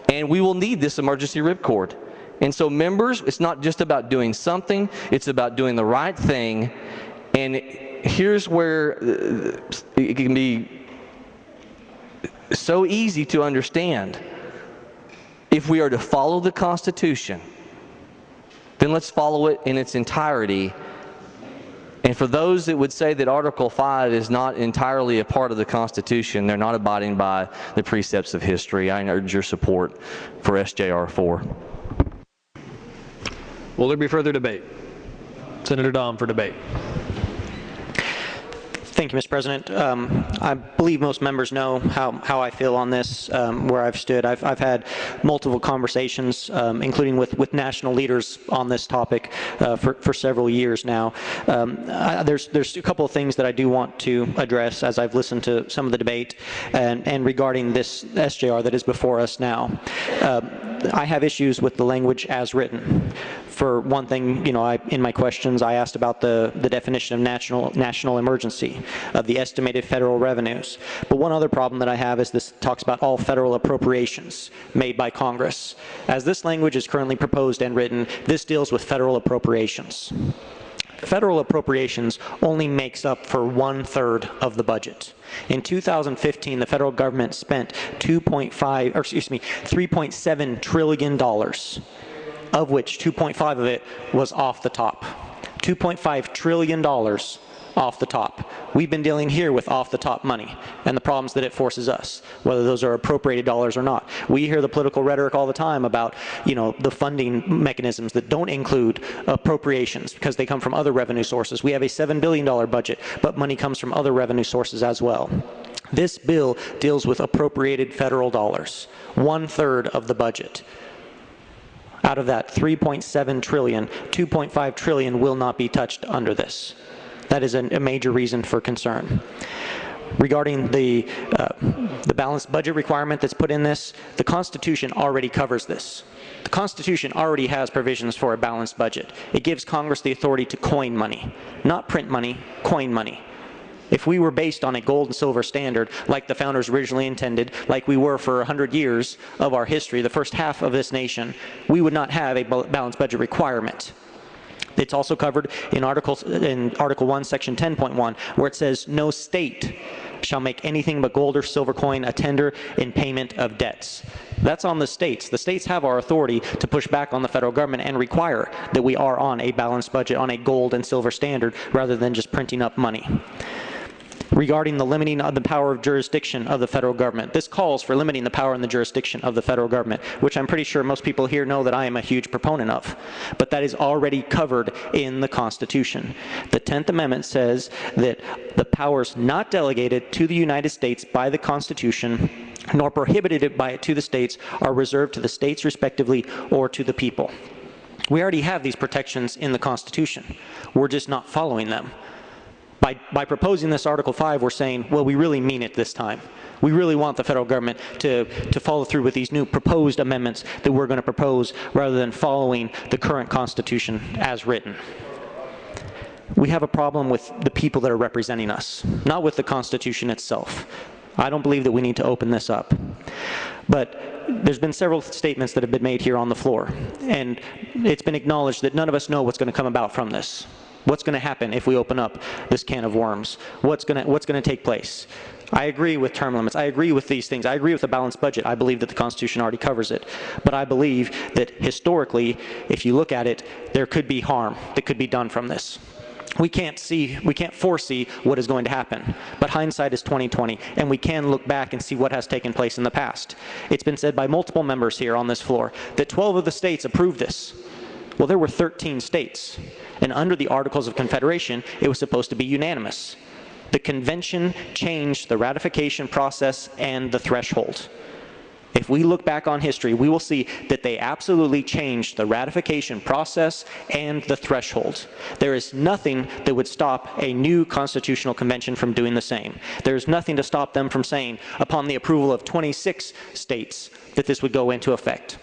and we will need this emergency ripcord. And so, members, it's not just about doing something, it's about doing the right thing. And here's where it can be so easy to understand. If we are to follow the Constitution, then let's follow it in its entirety. And for those that would say that Article 5 is not entirely a part of the Constitution, they're not abiding by the precepts of history, I urge your support for SJR 4. Will there be further debate? Senator Dom for debate. Thank you, Mr. President. I believe most members know how I feel on this, where I've stood. I've had multiple conversations, including with national leaders on this topic for several years now. There's a couple of things that I do want to address as I've listened to some of the debate and regarding this SJR that is before us now. I have issues with the language as written. For one thing, in my questions, I asked about the definition of national emergency, of the estimated federal revenues. But one other problem that I have is this talks about all federal appropriations made by Congress. As this language is currently proposed and written, this deals with federal appropriations. Federal appropriations only makes up for 1/3 of the budget. In 2015, the federal government spent $3.7 trillion, of which 2.5 of it was off the top. $2.5 trillion off the top. We've been dealing here with off the top money and the problems that it forces us, whether those are appropriated dollars or not. We hear the political rhetoric all the time about, the funding mechanisms that don't include appropriations because they come from other revenue sources. We have a $7 billion budget, but money comes from other revenue sources as well. This bill deals with appropriated federal dollars, 1/3 of the budget. Out of that $3.7 trillion, $2.5 trillion will not be touched under this. That is a major reason for concern. Regarding the balanced budget requirement that's put in this, the Constitution already covers this. The Constitution already has provisions for a balanced budget. It gives Congress the authority to coin money, not print money, coin money. If we were based on a gold and silver standard, like the founders originally intended, like we were for 100 years of our history, the first half of this nation, we would not have a balanced budget requirement. It's also covered in Article 1, Section 10.1, where it says, no state shall make anything but gold or silver coin a tender in payment of debts. That's on the states. The states have our authority to push back on the federal government and require that we are on a balanced budget, on a gold and silver standard, rather than just printing up money. Regarding the limiting of the power of jurisdiction of the federal government. This calls for limiting the power and the jurisdiction of the federal government, which I'm pretty sure most people here know that I am a huge proponent of. But that is already covered in the Constitution. The 10th Amendment says that the powers not delegated to the United States by the Constitution, nor prohibited by it to the states, are reserved to the states respectively or to the people. We already have these protections in the Constitution. We're just not following them. By proposing this Article 5, we're saying, well, we really mean it this time. We really want the federal government to follow through with these new proposed amendments that we're going to propose rather than following the current Constitution as written. We have a problem with the people that are representing us, not with the Constitution itself. I don't believe that we need to open this up. But there's been several statements that have been made here on the floor, and it's been acknowledged that none of us know what's going to come about from this. What's going to happen if we open up this can of worms? What's going to take place? I agree with term limits. I agree with these things. I agree with the balanced budget. I believe that the Constitution already covers it. But I believe that historically, if you look at it, there could be harm that could be done from this. We can't foresee what is going to happen, but hindsight is 20/20, and we can look back and see what has taken place in the past. It's been said by multiple members here on this floor that 12 of the states approved this. Well, there were 13 states, and under the Articles of Confederation, it was supposed to be unanimous. The convention changed the ratification process and the threshold. If we look back on history, we will see that they absolutely changed the ratification process and the threshold. There is nothing that would stop a new constitutional convention from doing the same. There is nothing to stop them from saying, upon the approval of 26 states, that this would go into effect.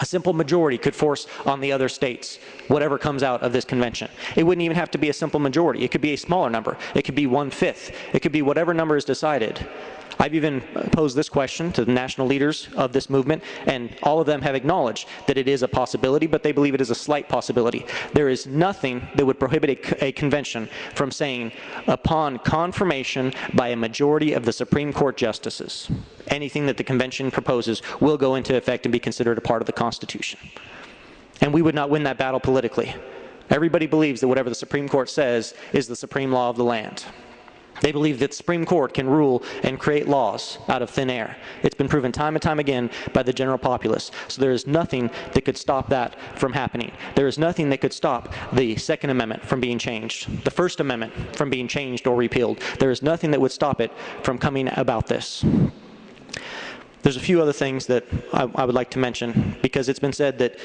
A simple majority could force on the other states whatever comes out of this convention. It wouldn't even have to be a simple majority. It could be a smaller number. It could be 1/5. It could be whatever number is decided. I've even posed this question to the national leaders of this movement, and all of them have acknowledged that it is a possibility, but they believe it is a slight possibility. There is nothing that would prohibit a convention from saying, upon confirmation by a majority of the Supreme Court justices, anything that the convention proposes will go into effect and be considered a part of the Constitution. And we would not win that battle politically. Everybody believes that whatever the Supreme Court says is the supreme law of the land. They believe that the Supreme Court can rule and create laws out of thin air. It's been proven time and time again by the general populace. So there is nothing that could stop that from happening. There is nothing that could stop the Second Amendment from being changed, the First Amendment from being changed or repealed. There is nothing that would stop it from coming about this. There's a few other things that I would like to mention, because it's been said that,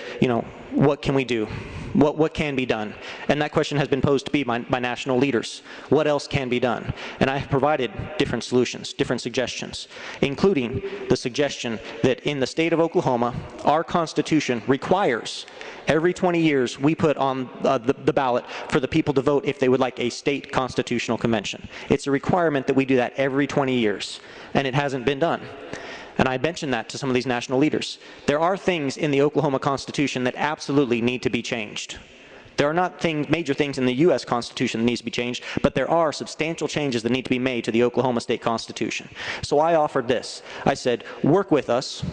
what can we do? What can be done? And that question has been posed to me by national leaders. What else can be done? And I have provided different solutions, different suggestions, including the suggestion that in the state of Oklahoma, our Constitution requires every 20 years we put on the ballot for the people to vote if they would like a state constitutional convention. It's a requirement that we do that every 20 years, and it hasn't been done. And I mentioned that to some of these national leaders. There are things in the Oklahoma Constitution that absolutely need to be changed. There are not major things in the U.S. Constitution that needs to be changed, but there are substantial changes that need to be made to the Oklahoma State Constitution. So I offered this. I said, work with us.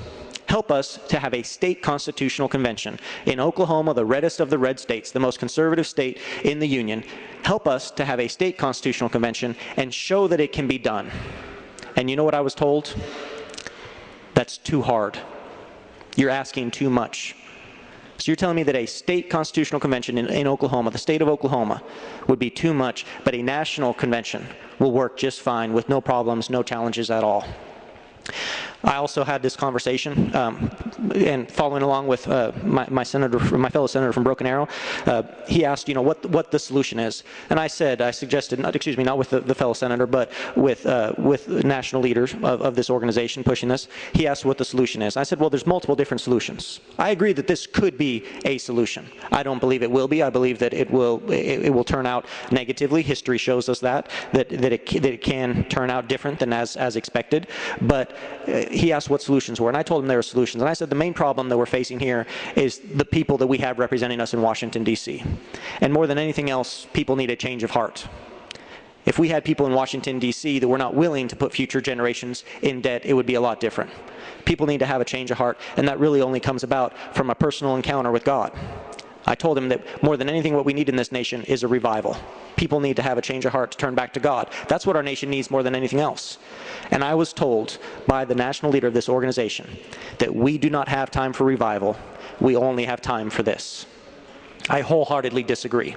Help us to have a state constitutional convention in Oklahoma, the reddest of the red states, the most conservative state in the Union. Help us to have a state constitutional convention and show that it can be done. And you know what I was told? That's too hard. You're asking too much. So you're telling me that a state constitutional convention in Oklahoma, the state of Oklahoma, would be too much, but a national convention will work just fine with no problems, no challenges at all. I also had this conversation, and following along with my fellow senator from Broken Arrow, he asked, what the solution is, and I suggested, not with the fellow senator, but with national leaders of this organization pushing this. He asked what the solution is. I said, well, there's multiple different solutions. I agree that this could be a solution. I don't believe it will be. I believe that it will turn out negatively. History shows us that it can turn out different than as expected. But he asked what solutions were, and I told him there were solutions. And I said the main problem that we're facing here is the people that we have representing us in Washington, D.C. And more than anything else, people need a change of heart. If we had people in Washington, D.C. that were not willing to put future generations in debt, it would be a lot different. People need to have a change of heart, and that really only comes about from a personal encounter with God. I told him that more than anything, what we need in this nation is a revival. People need to have a change of heart to turn back to God. That's what our nation needs more than anything else. And I was told by the national leader of this organization that we do not have time for revival. We only have time for this. I wholeheartedly disagree.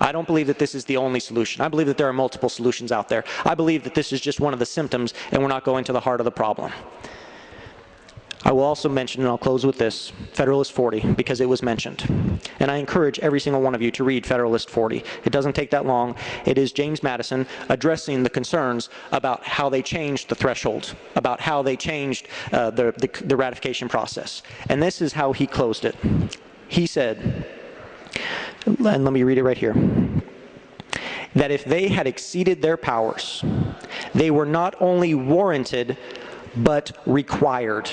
I don't believe that this is the only solution. I believe that there are multiple solutions out there. I believe that this is just one of the symptoms, and we're not going to the heart of the problem. I will also mention, and I'll close with this, Federalist 40, because it was mentioned. And I encourage every single one of you to read Federalist 40. It doesn't take that long. It is James Madison addressing the concerns about how they changed the threshold, about how they changed the ratification process. And this is how he closed it. He said, and let me read it right here, that if they had exceeded their powers, they were not only warranted, but required.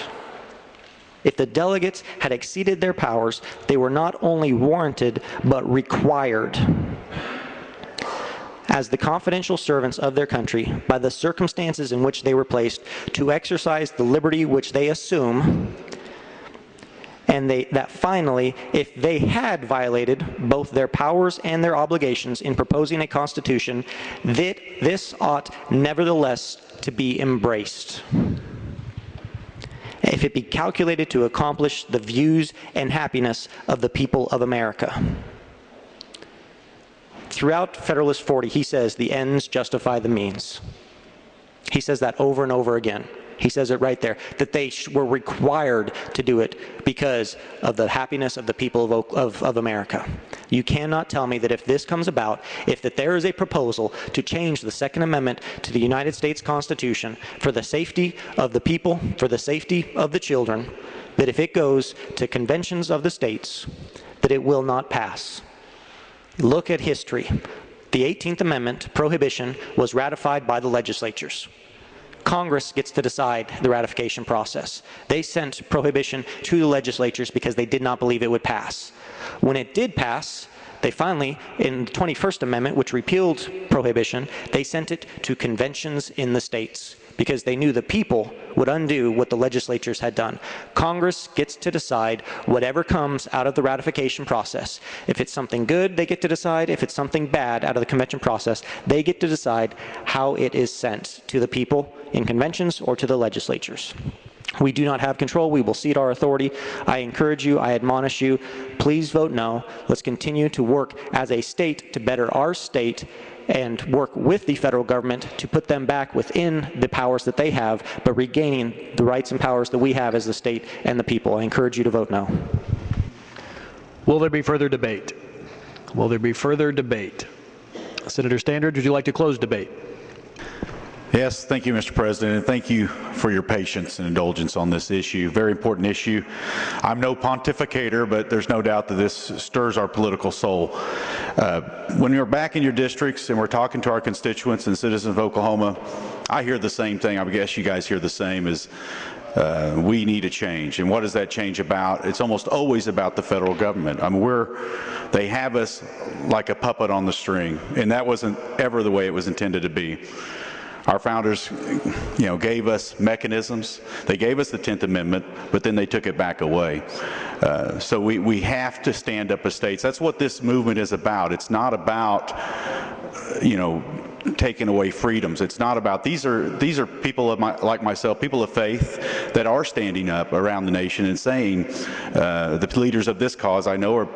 If the delegates had exceeded their powers, they were not only warranted, but required, as the confidential servants of their country, by the circumstances in which they were placed, to exercise the liberty which they assume, and that finally, if they had violated both their powers and their obligations in proposing a constitution, that this ought nevertheless to be embraced, if it be calculated to accomplish the views and happiness of the people of America. Throughout Federalist 40, he says the ends justify the means. He says that over and over again. He says it right there, that they were required to do it because of the happiness of the people of America. You cannot tell me that if this comes about, that there is a proposal to change the Second Amendment to the United States Constitution for the safety of the people, for the safety of the children, that if it goes to conventions of the states, that it will not pass. Look at history. The 18th Amendment, prohibition, was ratified by the legislatures. Congress gets to decide the ratification process. They sent prohibition to the legislatures because they did not believe it would pass. When it did pass, they finally, in the 21st Amendment, which repealed prohibition, they sent it to conventions in the states because they knew the people would undo what the legislatures had done. Congress gets to decide whatever comes out of the ratification process. If it's something good, they get to decide. If it's something bad out of the convention process, they get to decide how it is sent to the people in conventions or to the legislatures. We do not have control. We will cede our authority. I encourage you, I admonish you, please vote no. Let's continue to work as a state to better our state and work with the federal government to put them back within the powers that they have, but regaining the rights and powers that we have as the state and the people. I encourage you to vote no. Will there be further debate? Will there be further debate? Senator Standridge, would you like to close debate? Yes, thank you, Mr. President, and thank you for your patience and indulgence on this issue. Very important issue. I'm no pontificator, but there's no doubt that this stirs our political soul. When you're back in your districts and we're talking to our constituents and citizens of Oklahoma, I hear the same thing. I guess you guys hear the same, is we need a change. And what is that change about? It's almost always about the federal government. I mean, they have us like a puppet on the string, and that wasn't ever the way it was intended to be. Our founders, gave us mechanisms. They gave us the 10th Amendment, but then they took it back away. So we have to stand up as states. That's what this movement is about. It's not about, taking away freedoms. It's not about, these are people like myself, people of faith that are standing up around the nation and saying, the leaders of this cause I know are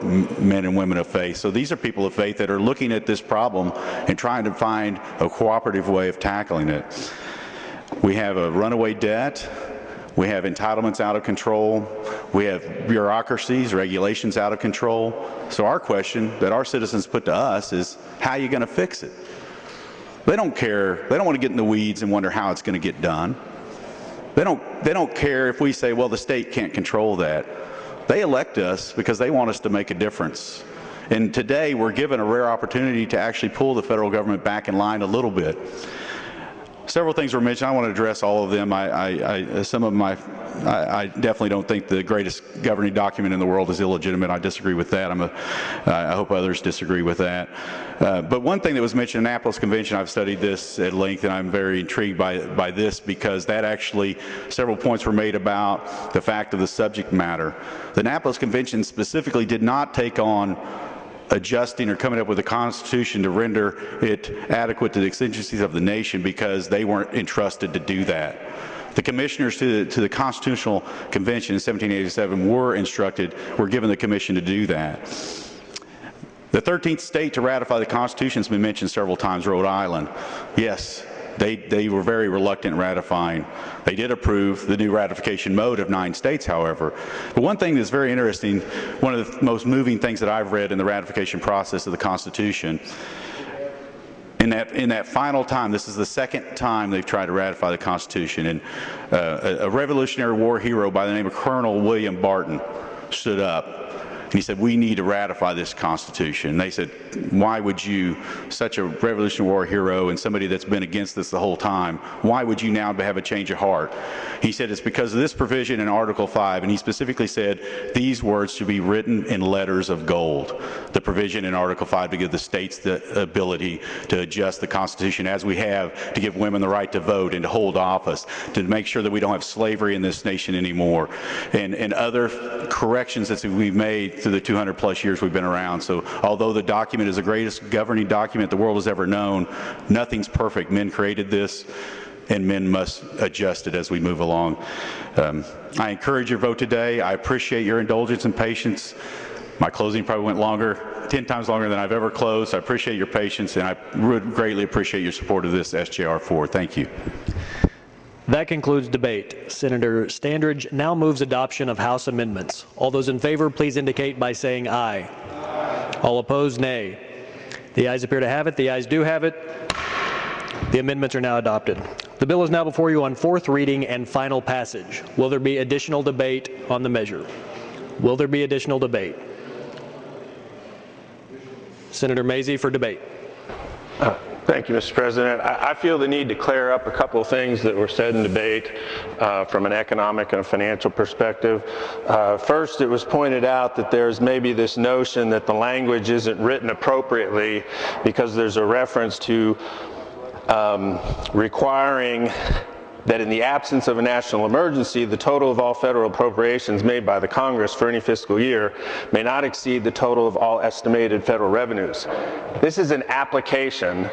men and women of faith. So these are people of faith that are looking at this problem and trying to find a cooperative way of tackling it. We have a runaway debt. We have entitlements out of control. We have bureaucracies, regulations out of control. So our question that our citizens put to us is, how are you going to fix it? They don't care. They don't want to get in the weeds and wonder how it's going to get done. They don't care if we say, well, the state can't control that. They elect us because they want us to make a difference. And today we're given a rare opportunity to actually pull the federal government back in line a little bit. Several things were mentioned. I want to address all of them. I definitely don't think the greatest governing document in the world is illegitimate. I disagree with that. I hope others disagree with that. But one thing that was mentioned in the Annapolis Convention, I've studied this at length, and I'm very intrigued by this because that actually, several points were made about the fact of the subject matter. The Annapolis Convention specifically did not take on adjusting or coming up with a constitution to render it adequate to the exigencies of the nation because they weren't entrusted to do that. The commissioners to the Constitutional Convention in 1787 were given the commission to do that. The 13th state to ratify the Constitution has been mentioned several times, Rhode Island. Yes, they were very reluctant in ratifying. They did approve the new ratification mode of 9 states, however. But one thing that's very interesting, one of the most moving things that I've read in the ratification process of the Constitution, in that final time, this is the second time they've tried to ratify the Constitution, and a Revolutionary War hero by the name of Colonel William Barton stood up. And he said, we need to ratify this Constitution. And they said, why would you, such a Revolutionary War hero and somebody that's been against this the whole time, why would you now have a change of heart? He said, it's because of this provision in Article 5, and he specifically said, these words should be written in letters of gold. The provision in Article 5 to give the states the ability to adjust the Constitution as we have to give women the right to vote and to hold office, to make sure that we don't have slavery in this nation anymore, and other corrections that we've made through the 200 plus years we've been around. So although the document is the greatest governing document the world has ever known, nothing's perfect. Men created this, and men must adjust it as we move along. I encourage your vote today. I appreciate your indulgence and patience. My closing probably went longer, 10 times longer than I've ever closed. I appreciate your patience, and I would greatly appreciate your support of this SJR 4. Thank you. That concludes debate. Senator Standridge now moves adoption of House amendments. All those in favor, please indicate by saying aye. Aye. All opposed, nay. The ayes appear to have it. The ayes do have it. The amendments are now adopted. The bill is now before you on 4th reading and final passage. Will there be additional debate on the measure? Will there be additional debate? Senator Mazie for debate. Thank you, Mr. President. I feel the need to clear up a couple of things that were said in debate from an economic and a financial perspective. First, it was pointed out that there's maybe this notion that the language isn't written appropriately because there's a reference to requiring that in the absence of a national emergency, the total of all federal appropriations made by the Congress for any fiscal year may not exceed the total of all estimated federal revenues. This is an application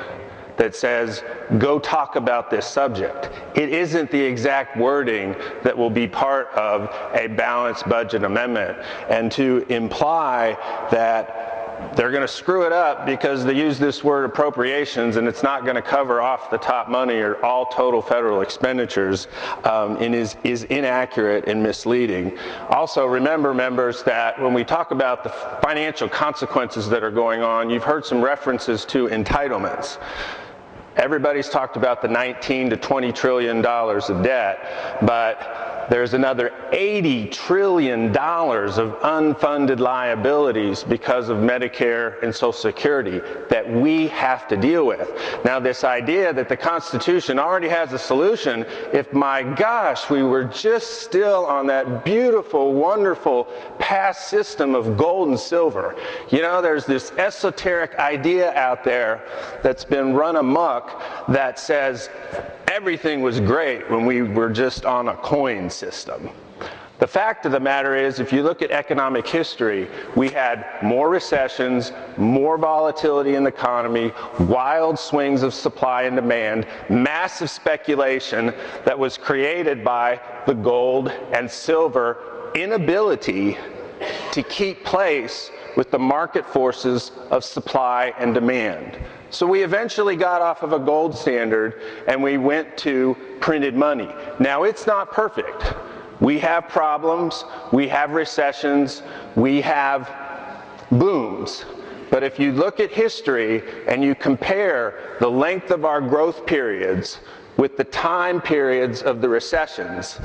that says, go talk about this subject. It isn't the exact wording that will be part of a balanced budget amendment. And to imply that they're going to screw it up because they use this word appropriations and it's not going to cover off the top money or all total federal expenditures is inaccurate and misleading. Also, remember, members, that when we talk about the financial consequences that are going on, you've heard some references to entitlements. Everybody's talked about the $19 to $20 trillion of debt, but there's another $80 trillion of unfunded liabilities because of Medicare and Social Security that we have to deal with. Now, this idea that the Constitution already has a solution, if, my gosh, we were just still on that beautiful, wonderful past system of gold and silver. You know, there's this esoteric idea out there that's been run amok that says everything was great when we were just on a coin system. The fact of the matter is, if you look at economic history, we had more recessions, more volatility in the economy, wild swings of supply and demand, massive speculation that was created by the gold and silver inability to keep pace with the market forces of supply and demand. So we eventually got off of a gold standard and we went to printed money. Now, it's not perfect. We have problems, we have recessions, we have booms. But if you look at history and you compare the length of our growth periods with the time periods of the recessions,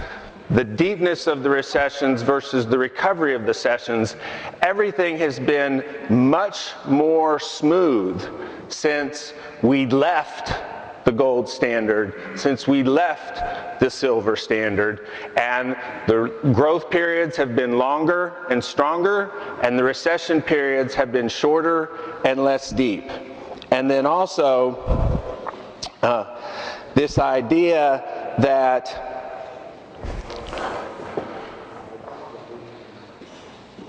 the deepness of the recessions versus the recovery of the recessions, everything has been much more smooth since we left the gold standard, since we left the silver standard, and the growth periods have been longer and stronger, and the recession periods have been shorter and less deep. And then also this idea that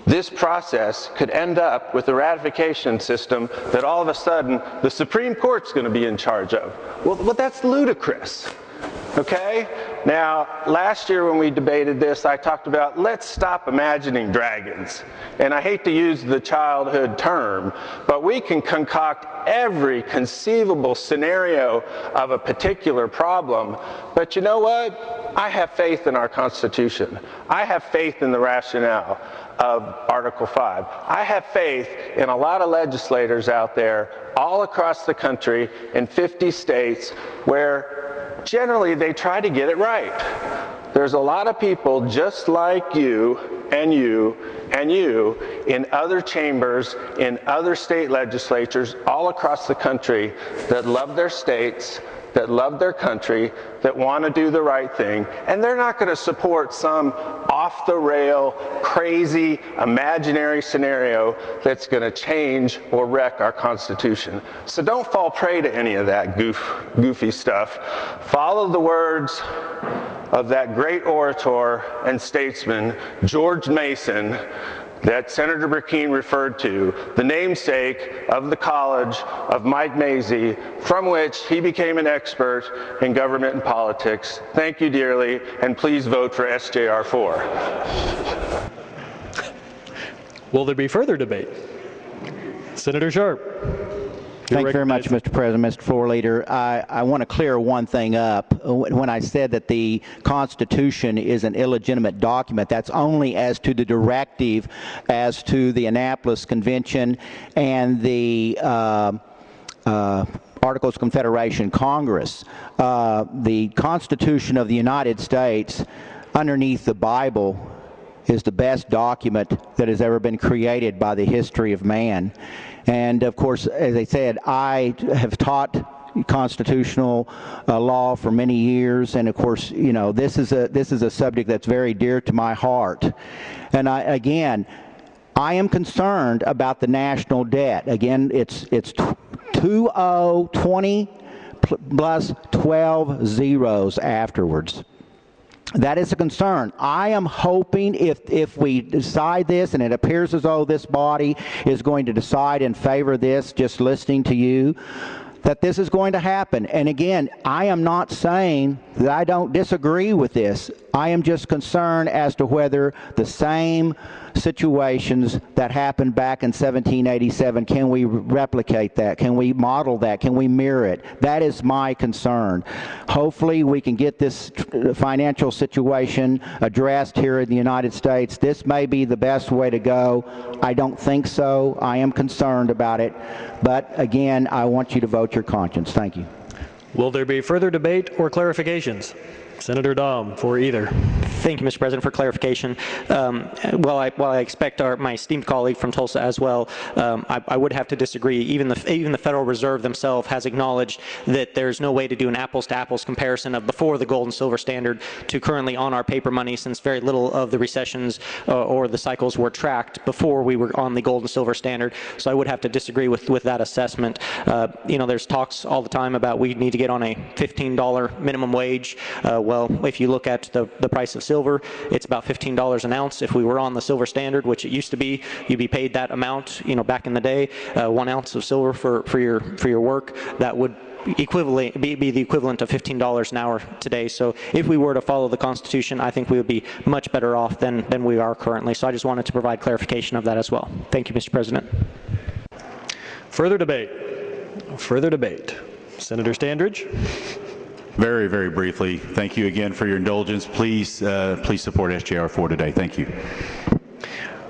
this process could end up with a ratification system that all of a sudden the Supreme Court's going to be in charge of. Well, that's ludicrous. Okay? Now, last year when we debated this, I talked about let's stop imagining dragons. And I hate to use the childhood term, but we can concoct every conceivable scenario of a particular problem. But you know what? I have faith in our Constitution. I have faith in the rationale of Article 5. I have faith in a lot of legislators out there all across the country in 50 states where generally they try to get it right. There's a lot of people just like you and you and you in other chambers, in other state legislatures all across the country that love their states, that love their country, that want to do the right thing, and they're not going to support some off-the-rail, crazy, imaginary scenario that's going to change or wreck our Constitution. So don't fall prey to any of that goofy stuff. Follow the words of that great orator and statesman, George Mason, that Senator Burkeen referred to, the namesake of the College of Mike Mazzei, from which he became an expert in government and politics. Thank you dearly, and please vote for SJR 4. Will there be further debate? Senator Sharp. Thank you very much, Mr. President, Mr. Floor Leader. I want to clear one thing up. When I said that the Constitution is an illegitimate document, that's only as to the directive as to the Annapolis Convention and the Articles of Confederation Congress. The Constitution of the United States, underneath the Bible, is the best document that has ever been created by the history of man. And of course, as I said, I have taught constitutional law for many years, and of course, you know, this is a subject that's very dear to my heart. And I am concerned about the national debt. Again, it's 20 plus 12 zeros afterwards. That is a concern. I am hoping if we decide this, and it appears as though this body is going to decide in favor of this, just listening to you, that this is going to happen. And again, I am not saying that I don't disagree with this. I am just concerned as to whether the same situations that happened back in 1787, can we replicate that? Can we model that? Can we mirror it? That is my concern. Hopefully we can get this financial situation addressed here in the United States. This may be the best way to go. I don't think so. I am concerned about it. But again, I want you to vote your conscience. Thank you. Will there be further debate or clarifications? Senator Dahm for either. Thank you, Mr. President, for clarification. While I expect my esteemed colleague from Tulsa as well, I would have to disagree. Even the Federal Reserve themselves has acknowledged that there's no way to do an apples-to-apples comparison of before the gold and silver standard to currently on our paper money, since very little of the recessions or the cycles were tracked before we were on the gold and silver standard. So I would have to disagree with that assessment. You know, there's talks all the time about we need to get on a $15 minimum wage. Well, if you look at the price of silver, it's about $15 an ounce. If we were on the silver standard, which it used to be, you'd be paid that amount, you know, back in the day, 1 ounce of silver for your work, that would be the equivalent of $15 an hour today. So if we were to follow the Constitution, I think we would be much better off than we are currently. So I just wanted to provide clarification of that as well. Thank you, Mr. President. Further debate. Further debate. Senator Standridge. Very, very briefly, thank you again for your indulgence. Please support SJR 4 today. Thank you.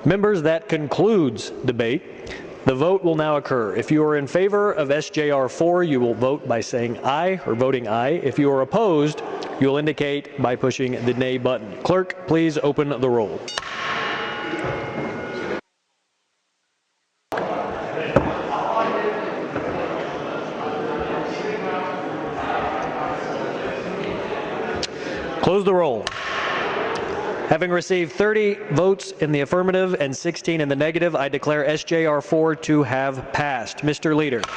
Members, that concludes debate. The vote will now occur. If you are in favor of SJR 4, you will vote by saying aye or voting aye. If you are opposed, you'll indicate by pushing the nay button. Clerk, please open the roll. Close the roll. Having received 30 votes in the affirmative and 16 in the negative, I declare SJR 4 to have passed. Mr. Leader.